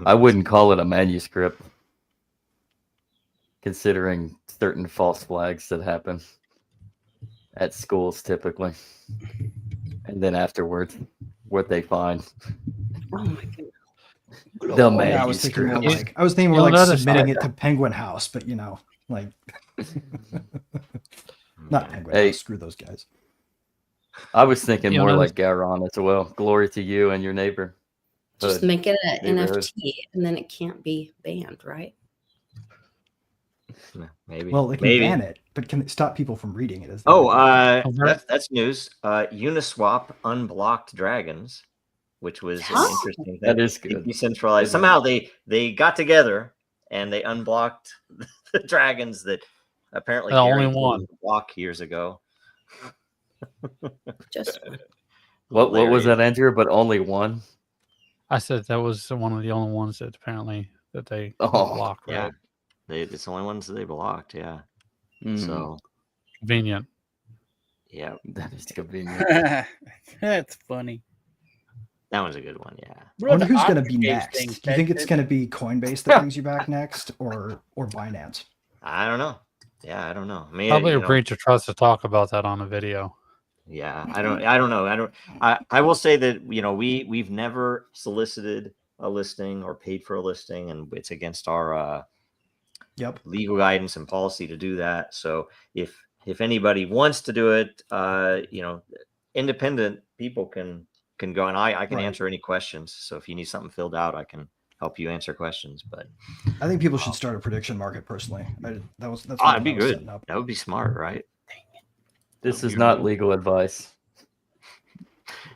I wouldn't call it a manuscript, considering certain false flags that happen at schools typically, and then afterwards, what they find.
Oh my goodness.
The manuscript.
I was thinking more like submitting it to Penguin House, but not Penguin House. Screw those guys.
I was thinking more like Garon as well. Glory to you and your neighbor.
Just make it an NFT, and then it can't be banned, right?
Maybe.
Well, it can ban it, but can it stop people from reading it?
That's news. Uniswap unblocked dragons, which was an interesting thing.
That is good.
Decentralized. Somehow they got together and they unblocked the dragons that apparently
only one
block years ago.
Just
what was that, Andrew? But only one.
I said that was one of the only ones that apparently that they blocked. Right?
Yeah, it's the only ones that they blocked. Yeah, so
convenient.
Yeah,
that is convenient.
That's funny.
That was a good one. Yeah.
I wonder who's going to be next. Do you think it's going to be Coinbase that brings you back next, or Binance?
I don't know. Yeah, I don't know. I mean,
probably a breach of trust to talk about that on a video.
Yeah, I don't know. I will say that we've never solicited a listing or paid for a listing, and it's against our legal guidance and policy to do that. So if anybody wants to do it, independent people can go, and I can answer any questions. So if you need something filled out, I can help you answer questions. But
I think people should start a prediction market personally. That's
that'd be good. That would be smart, right?
This is not legal advice.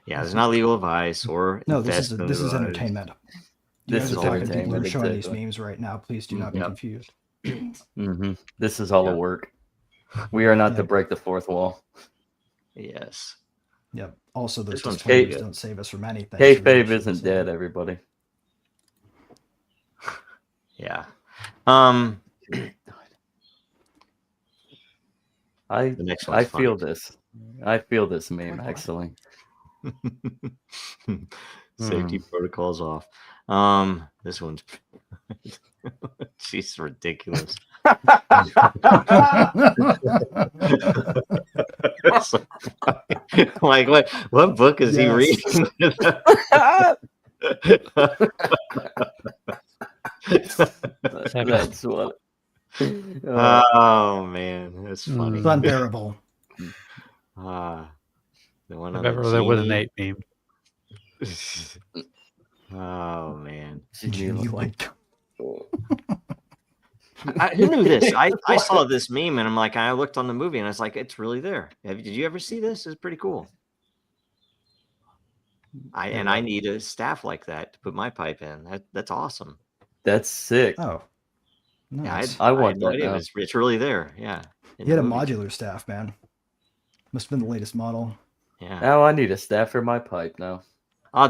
Yeah, it's not legal advice or
this is entertainment.
This is entertainment.
People are showing these memes right now. Please do not be confused.
This is all a work. We are not to break the fourth wall.
Yes.
Yep. Also, those disclaimers don't save us from anything.
Kayfabe isn't dead, everybody.
Yeah.
I feel this. I feel this meme actually.
Safety protocols off. This one's she's ridiculous. Like what book is he reading?
That's what.
Oh man, that's funny.
It's unbearable.
The one
there was an 8 meme.
Oh man,
you like?
Who knew this? I saw this meme and I'm like, I looked on the movie and I was like, it's really there. Did you ever see this? It's pretty cool. I need a staff like that to put my pipe in. That's awesome.
That's sick.
Oh, nice.
I want
no
that.
idea. It's really there. Yeah.
You had a modular staff, man. Must have been the latest model.
Yeah.
Now I need a staff for my pipe now.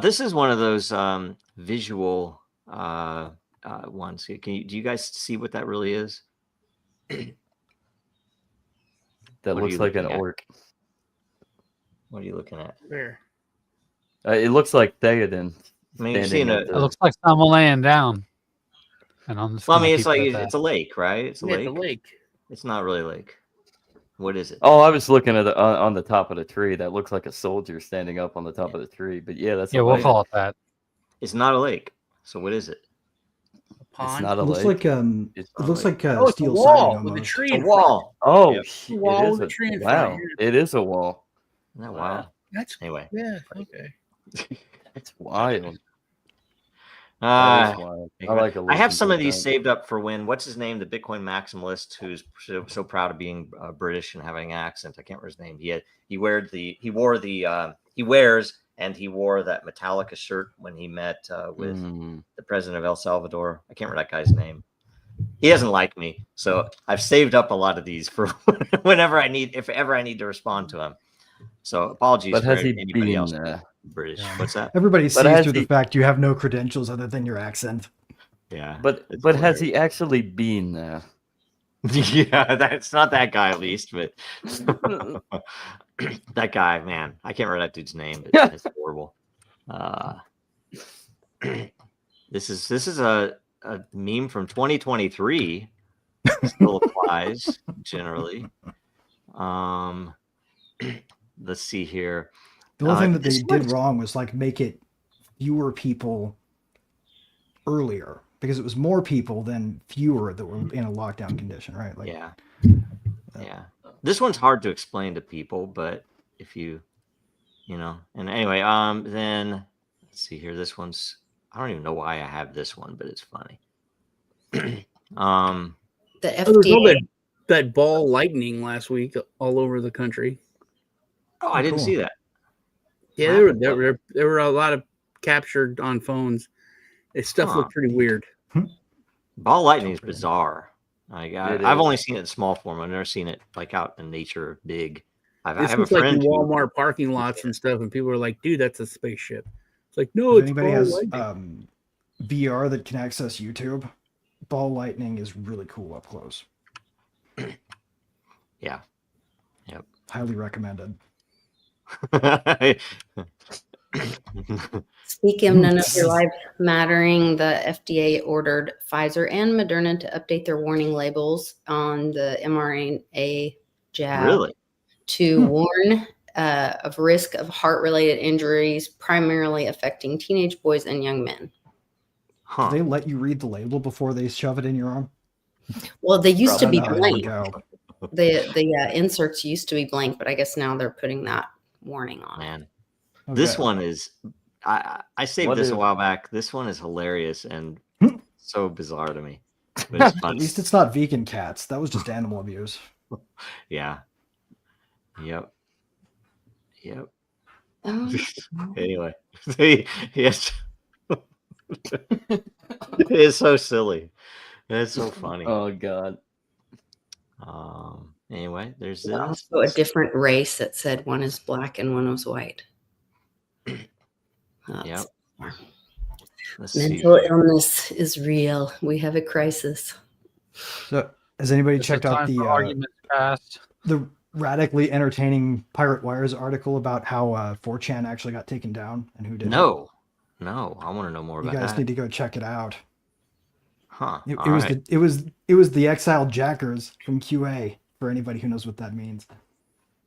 This is one of those visual ones. Do you guys see what that really is?
That looks like an orc.
What are you looking at?
Where?
It looks like Theoden.
I mean, you've seen
it looks like someone laying down. And I'm just
it's a lake, right? It's a lake.
It's a lake.
It's not really a lake. What is it?
Oh, I was looking at on the top of the tree. That looks like a soldier standing up on the top of the tree. But yeah, that's
we'll call it that.
It's not a lake. So what is it?
A pond.
It's not a
lake.
It
looks like
steel wall with a tree.
A wall.
Oh,
it is a tree.
Wow, it is a wall.
Isn't that wild?
That's
anyway.
Yeah. Okay.
It's wild.
I
I
have some of these saved up for when what's his name, the Bitcoin maximalist, who's so proud of being British and having an accent. I can't remember his name. He wears that Metallica shirt when he met with the president of El Salvador. I can't remember that guy's name. He doesn't like me, so I've saved up a lot of these for whenever if ever I need to respond to him. So apologies.
But has he
anybody
been
else British? What's that?
Everybody sees through the fact you have no credentials other than your accent.
Yeah,
but has he actually been there?
Yeah, that's not that guy at least, but that guy, man, I can't remember that dude's name, but it's horrible. This is a meme from 2023. Still applies generally. Let's see here.
The only thing that they did wrong was make it fewer people earlier, because it was more people than fewer that were in a lockdown condition, right?
Yeah. This one's hard to explain to people, but if you and anyway, then let's see here. This one's, I don't even know why I have this one, but it's funny.
The FDA.
There was that ball lightning last week all over the country.
Oh, I didn't see that.
Yeah, there were a lot of captured on phones. This stuff looked pretty weird.
Ball lightning is bizarre. I've only seen it in small form. I've never seen it out in nature big. I have a friend
in Walmart parking lots and stuff, and people are like, "Dude, that's a spaceship." It's like, no, it's
anybody has VR that can access YouTube. Ball lightning is really cool up close.
Yeah. Yep.
Highly recommended.
Speaking of none of your lives mattering, the FDA ordered Pfizer and Moderna to update their warning labels on the mRNA jab to warn of risk of heart-related injuries, primarily affecting teenage boys and young men.
Do they let you read the label before they shove it in your arm?
Well, they used to be blank. The inserts used to be blank, but I guess now they're putting that warning on.
Man, this one is. I saved this a while back. This one is hilarious and so bizarre to me. But it's
At least it's not vegan cats. That was just animal abuse.
Yeah. Yep.
Oh.
Anyway, yes. It is so silly. It's so funny.
Oh God.
Anyway, there's this.
Also a different race that said one is black and one was white.
Yep.
Mental illness is real. We have a crisis.
So, has anybody checked out the radically entertaining Pirate Wires article about how 4chan actually got taken down and who did?
No, I want to know more about that.
You guys need to go check it out.
Huh?
It was the exiled jackers from QA. For anybody who knows what that means.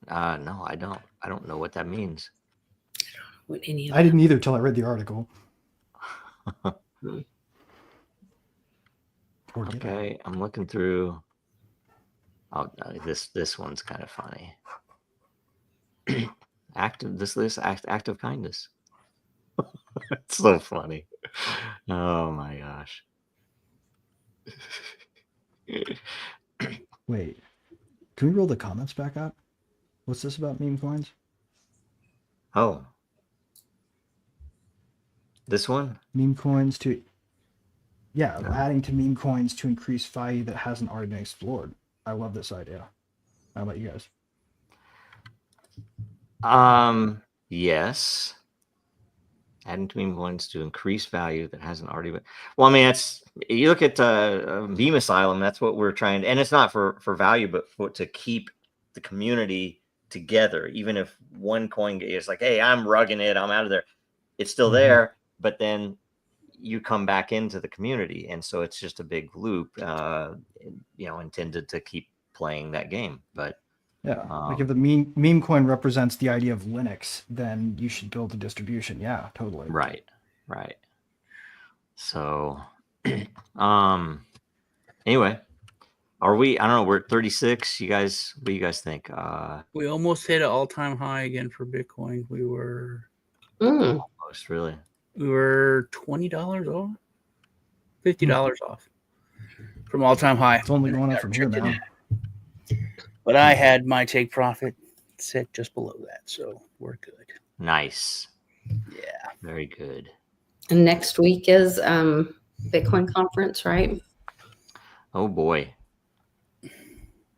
No, I don't. I don't know what that means.
I didn't either till I read the article.
Okay, I'm looking through. Oh, this one's kind of funny. Act of kindness. It's so funny. Oh my gosh.
Wait, can we roll the comments back up? What's this about meme coins?
Oh. This one?
Meme coins to... Yeah, adding to meme coins to increase value that hasn't already been explored. I love this idea. How about you guys?
Yes. Adding to meme coins to increase value that hasn't already been. Well, I mean, that's, you look at Meme Asylum. That's what we're trying to, and it's not for value, but to keep the community together. Even if one coin is like, hey, I'm rugging it, I'm out of there. It's still there, but then you come back into the community, and so it's just a big loop, intended to keep playing that game. But
yeah, like if the meme coin represents the idea of Linux, then you should build a distribution. Yeah, totally.
Right. So, anyway, are we? I don't know. We're at 36. You guys, what do you guys think?
We almost hit an all-time high again for Bitcoin. We were
almost, really.
We were $20 off, $50 off from all-time high.
It's only going up from here now.
But I had my take profit set just below that, so we're good.
Nice.
Yeah.
Very good.
And next week is Bitcoin conference, right?
Oh boy.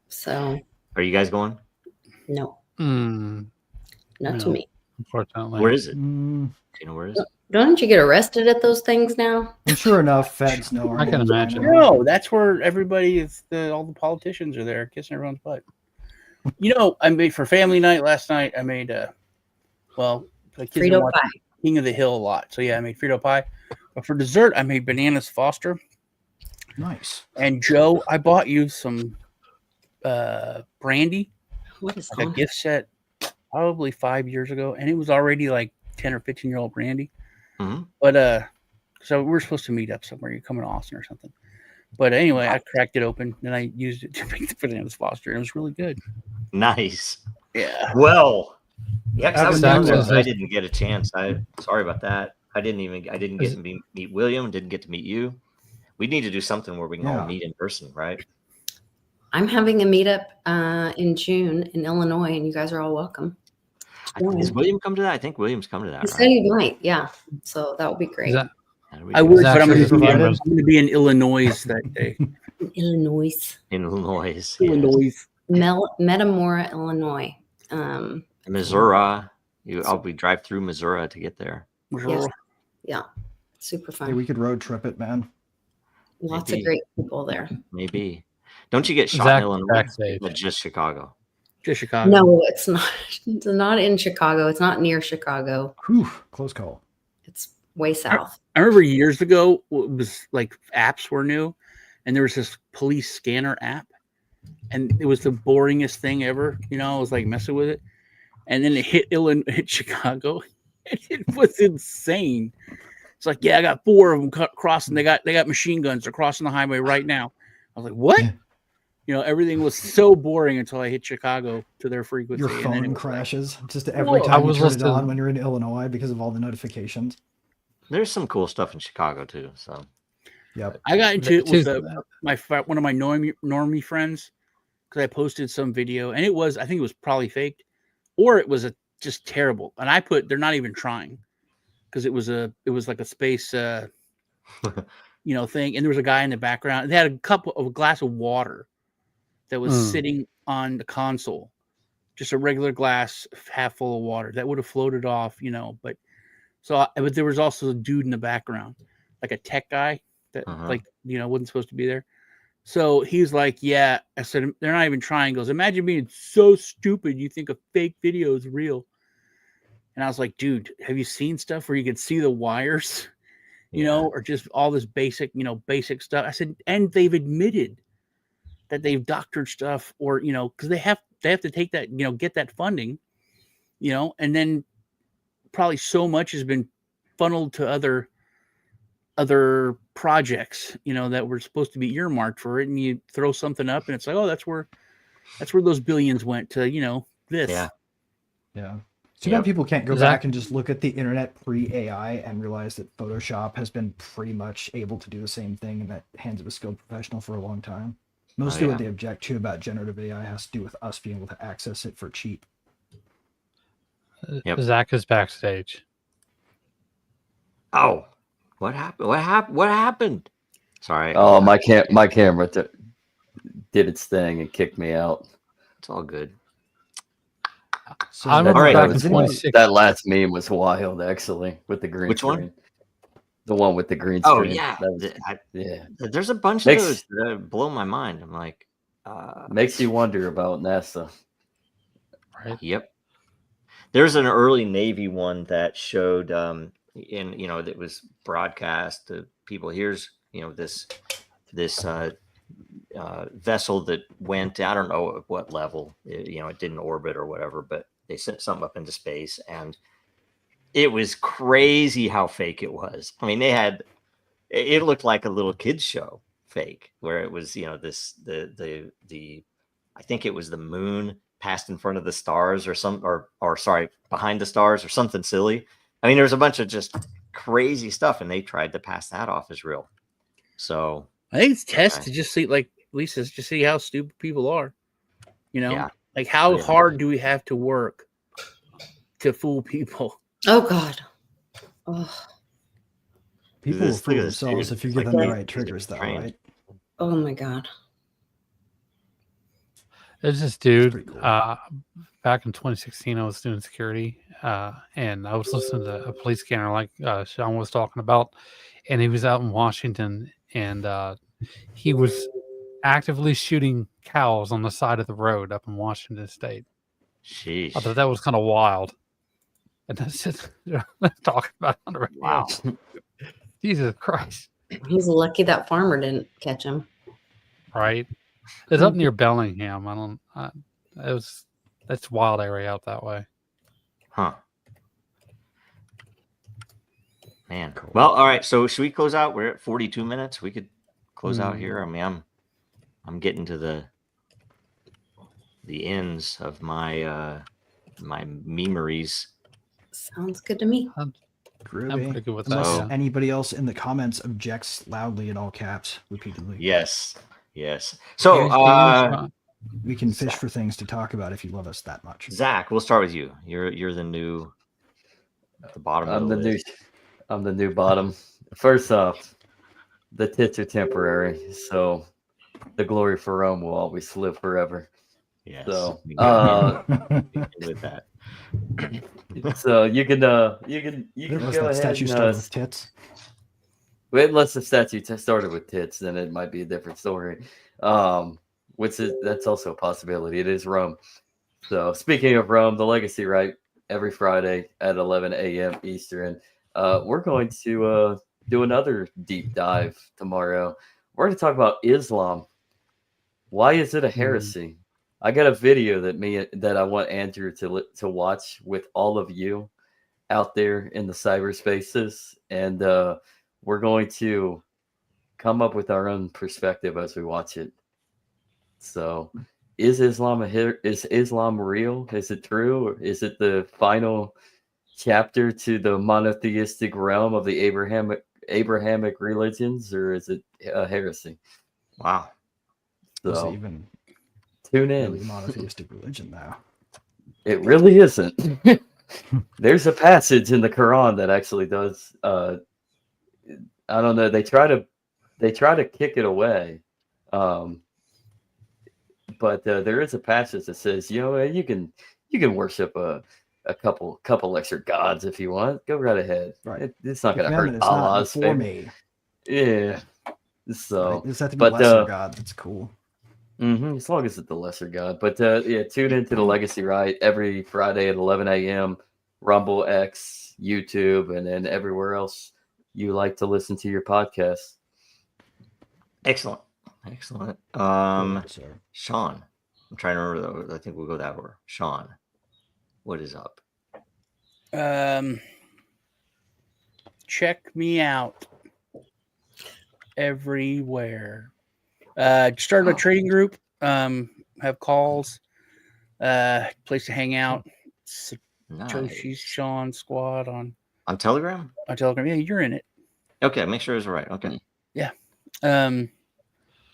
So.
Are you guys going?
No.
Not
to me.
Unfortunately.
Where is it? Do you know where it is?
Don't you get arrested at those things now?
And sure enough, feds know.
I can imagine.
No, that's where everybody is. All the politicians are there kissing everyone's butt. I made for family night last night. I made
Frito pie.
King of the Hill a lot. So yeah, I made Frito pie. But for dessert, I made bananas Foster.
Nice.
And Joe, I bought you some brandy.
What is
a gift set probably 5 years ago, and it was already like 10 or 15-year-old brandy.
Mm-hmm.
But so we're supposed to meet up somewhere. You're coming to Austin or something. But anyway, I cracked it open and I used it to make the bananas Foster, and it was really good.
Nice.
Yeah.
Well, yeah, because I didn't get a chance. Sorry about that. I didn't get to meet William. Didn't get to meet you. We need to do something where we can all meet in person, right?
I'm having a meetup in June in Illinois, and you guys are all welcome.
Does William come to that? I think William's come to that.
He said he might, yeah. So that would be great.
I would, but I'm going to be in Illinois that day.
Illinois. Metamora, Illinois.
Missouri. We drive through Missouri to get there.
Yes. Yeah. Super fun.
Hey, we could road trip it, man.
Lots of great people there.
Maybe. Don't you get shot in Illinois? Just Chicago.
Just Chicago.
No, it's not. It's not in Chicago. It's not near Chicago.
Whew, close call.
It's way south.
I remember years ago, it was like apps were new, and there was this police scanner app, and it was the boringest thing ever. I was like messing with it, and then it hit Chicago, and it was insane. It's like, yeah, I got 4 of them crossing. They got machine guns. They're crossing the highway right now. I was like, what? Everything was so boring until I hit Chicago to their frequency.
Your phone crashes just every time you turn it on when you're in Illinois because of all the notifications.
There's some cool stuff in Chicago too. So,
yep.
I got into it with one of my normie friends because I posted some video, and I think it was probably faked, or it was just terrible. And I put, they're not even trying, because it was like a space thing, and there was a guy in the background. They had a glass of water that was sitting on the console, just a regular glass half full of water that would have floated off, but there was also a dude in the background, like a tech guy that wasn't supposed to be there. So he's like, yeah, I said, they're not even trying. He goes, imagine being so stupid you think a fake video is real. And I was like, dude, have you seen stuff where you can see the wires, or just all this basic stuff? I said, and they've admitted that they've doctored stuff, or, because they have to take that, get that funding, and then probably so much has been funneled to other projects, that were supposed to be earmarked for it. And you throw something up and it's like, oh, that's where those billions went to, this.
Yeah. Yeah. Too bad people can't go back and just look at the internet pre-AI and realize that Photoshop has been pretty much able to do the same thing in the hands of a skilled professional for a long time. Mostly what they object to about generative AI has to do with us being able to access it for cheap.
Yep. Zach is backstage.
Oh, what happened? What happened? Sorry.
Oh, my camera did its thing and kicked me out.
It's all good.
So I remember back in 2016.
That last meme was wild, actually, with the green
Which
screen.
One?
The one with the green
Oh,
screen.
yeah.
Yeah.
There's a bunch of those that blow my mind. I'm like...
makes you wonder about NASA.
Right.
Yep. There's an early Navy one that showed, that was broadcast to people. Here's, this vessel that went, I don't know at what level, it didn't orbit or whatever, but they sent something up into space, and it was crazy how fake it was. I mean, it looked like a little kid's show fake, where it was, I think it was the moon passed in front of the stars or sorry, behind the stars or something silly. I mean, there was a bunch of just crazy stuff, and they tried to pass that off as real. So
I think it's test to just see, like Lisa, just see how stupid people are. Like how hard do we have to work to fool people?
Oh God. Oh.
People will fool themselves if you give them the right triggers, though, right?
Oh my God.
There's this dude back in 2016. I was doing security, and I was listening to a police scanner like Sean was talking about, and he was out in Washington, and he was actively shooting cows on the side of the road up in Washington State.
Sheesh.
I thought that was kind of wild. And that's just talking about it on the radio.
Wow.
Jesus Christ.
He's lucky that farmer didn't catch him.
Right. It's up near Bellingham. That's wild area out that way.
Huh. Man. Cool. Well, all right. So should we close out? We're at 42 minutes. We could close out here. I mean, I'm getting to the ends of my my memories.
Sounds good to me.
I'm pretty good with that.
Unless anybody else in the comments objects loudly in all caps repeatedly.
Yes. So
we can fish for things to talk about if you love us that much.
Zach, we'll start with you. You're the new at the bottom of the list.
I'm the new bottom. First off, the tits are temporary, so the glory for Rome will always live forever.
Yes.
So
with that.
So you can go ahead.
Statue started with tits.
Unless the statue started with tits, then it might be a different story. That's also a possibility. It is Rome. So speaking of Rome, the Legacy Right, every Friday at 11 a.m. Eastern. We're going to do another deep dive tomorrow. We're going to talk about Islam. Why is it a heresy? I got a video that I want Andrew to watch with all of you out there in the cyberspaces, and we're going to come up with our own perspective as we watch it. So, is Islam is Islam real? Is it true? Or is it the final chapter to the monotheistic realm of the Abrahamic religions, or is it a heresy?
Wow.
So, is it even
tune in.
Really monotheistic religion now?
It really isn't. There's a passage in the Quran that actually does. I don't know. They try to kick it away, but there is a passage that says, you can worship a couple extra gods if you want. Go right ahead. Right. It's not going to hurt Allah's favor. Yeah. So,
is that to be lesser god? That's cool.
As long as it's the lesser god. But tune into the Legacy Right every Friday at 11 a.m. Rumble, X, YouTube, and then everywhere else you like to listen to your podcast.
Excellent. Sean, I'm trying to remember though. I think we'll go that order. Sean, what is up?
Check me out everywhere. Started a trading group. Have calls. Place to hang out. Nice. Sean Squad on
Telegram.
On Telegram, yeah, you're in it.
Okay, make sure it's right. Okay.
Yeah.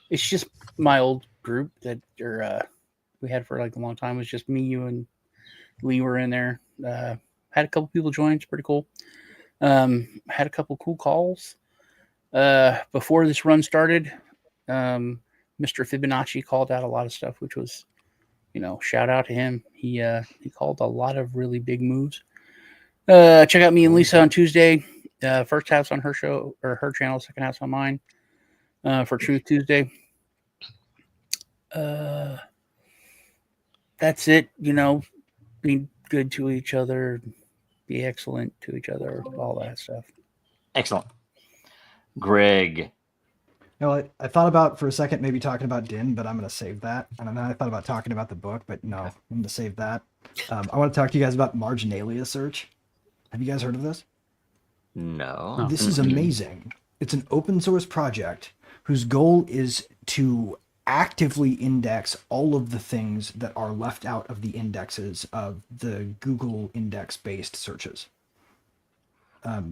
It's just my old group that we had for like a long time. It was just me, you, and Lee were in there. Had a couple people join. It's pretty cool. Had a couple cool calls. Before this run started, Mr. Fibonacci called out a lot of stuff, which was, shout out to him. He called a lot of really big moves. Check out me and Lisa on Tuesday. First half's on her show or her channel, second half's on mine. For Truth Tuesday. That's it. Be good to each other, be excellent to each other, all that stuff.
Excellent. Greg.
I thought about for a second maybe talking about DIN, but I'm going to save that. And then I thought about talking about the book, but no, I'm going to save that. I want to talk to you guys about marginalia search. Have you guys heard of this?
No.
This is amazing. It's an open source project whose goal is to actively index all of the things that are left out of the indexes of the Google index-based searches.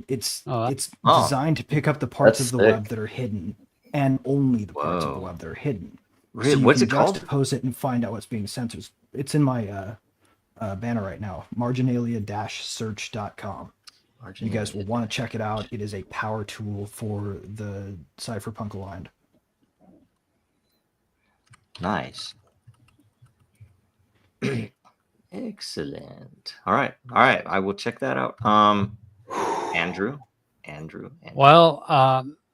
It's designed to pick up the parts of the web that are hidden, and only the parts of the web that are hidden.
Really?
So you
What's
can
it called?
juxtapose it and find out what's being censored. It's in my banner right now, marginalia-search.com. You guys will want to check it out. It is a power tool for the cypherpunk aligned.
Nice. Excellent. All right. I will check that out. Andrew.
Well,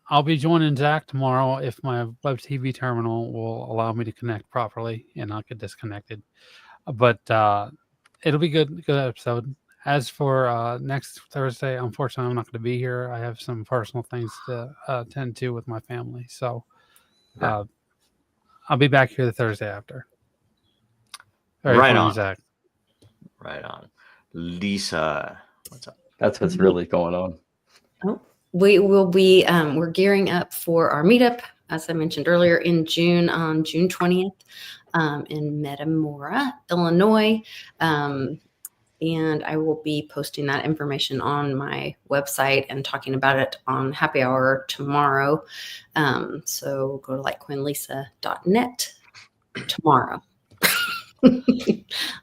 I'll be joining Zach tomorrow if my web TV terminal will allow me to connect properly and not get disconnected. But it'll be good episode. As for next Thursday, unfortunately, I'm not going to be here. I have some personal things to attend to with my family. So I'll be back here the Thursday after.
Right on.
Zach.
Right on. Lisa, what's up?
That's what's really going on.
Oh, we will be, we're gearing up for our meetup, as I mentioned earlier, in June, on June 20th in Metamora, Illinois. And I will be posting that information on my website and talking about it on Happy Hour tomorrow. So go to litecoinlisa.net tomorrow.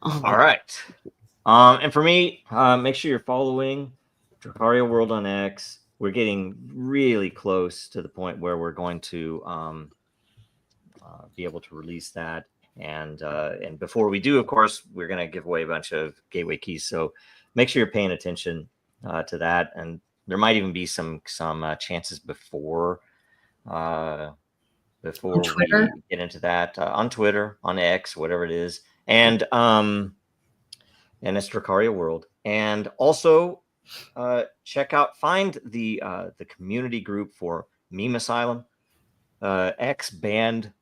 All right. And for me, make sure you're following Dracario World on X. We're getting really close to the point where we're going to be able to release that. And before we do, of course, we're going to give away a bunch of gateway keys. So make sure you're paying attention to that. And there might even be some chances before we get into that on Twitter, on X, whatever it is. And it's Dracario World. And also find the community group for Meme Asylum. X banned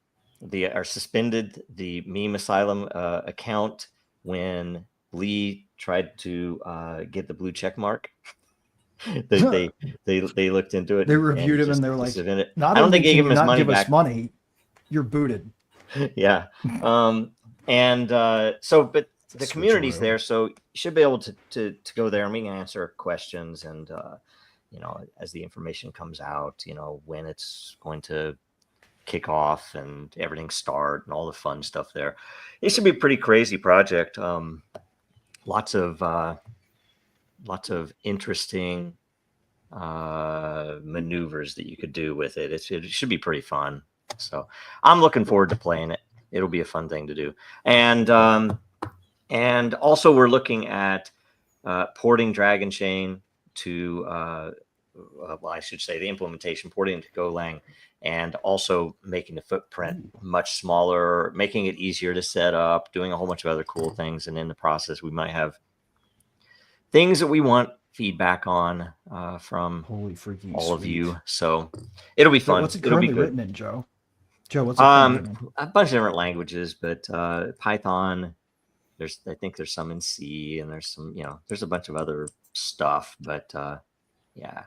suspended the Meme Asylum account when Lee tried to get the blue check mark. they looked into it.
They reviewed him and they were like,
"Not only can you not give us
money, you're booted."
Yeah. But the community's there, so you should be able to go there and we can answer questions and as the information comes out, when it's going to kick off and everything start and all the fun stuff there. It should be a pretty crazy project. Lots of interesting maneuvers that you could do with it. It should be pretty fun. So I'm looking forward to playing it. It'll be a fun thing to do. And also we're looking at porting Dragon Chain to I should say the implementation, porting to Golang, and also making the footprint much smaller, making it easier to set up, doing a whole bunch of other cool things. And in the process, we might have things that we want feedback on from all of you. So it'll be fun.
What's it currently written in, Joe? What's it
a bunch of different languages, but Python. I think there's some in C, and there's some, there's a bunch of other stuff, but yeah.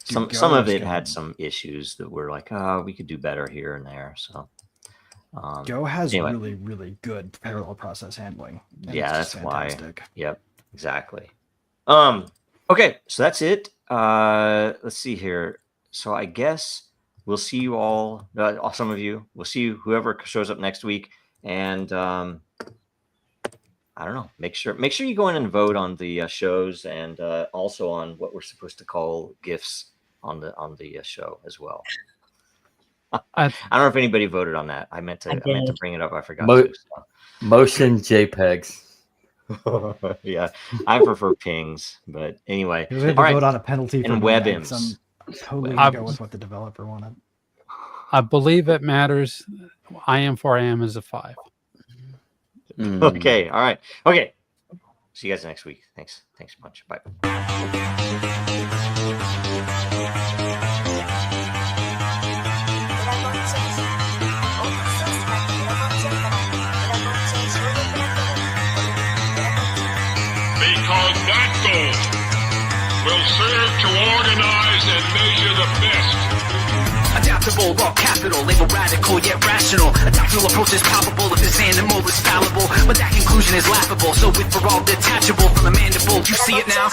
Some of it had some issues that were like, we could do better here and there. So
Go has really, really good parallel process handling.
Yeah, that's fantastic. Why. Yep, exactly. Okay, so that's it. Let's see here. So I guess we'll see you all, some of you. We'll see whoever shows up next week. And I don't know. Make sure you go in and vote on the shows, and also on what we're supposed to call gifts on the show as well. I don't know if anybody voted on that. I meant to bring it up. I forgot.
Motion JPEGs.
Yeah, I prefer pings, but anyway.
We have to vote on a penalty
and WebIMs.
I'm totally gonna go with what the developer wanted.
I believe it matters. IM4AM is a 5.
Okay. All right. Okay. See you guys next week. Thanks a bunch. Bye.
Because that goal will serve to organize and measure the best.
Adaptable, all capital, label radical yet rational. A doctrinal approach is palpable if this animal is fallible, but that conclusion is laughable. So with for all detachable from the mandible, you see it now.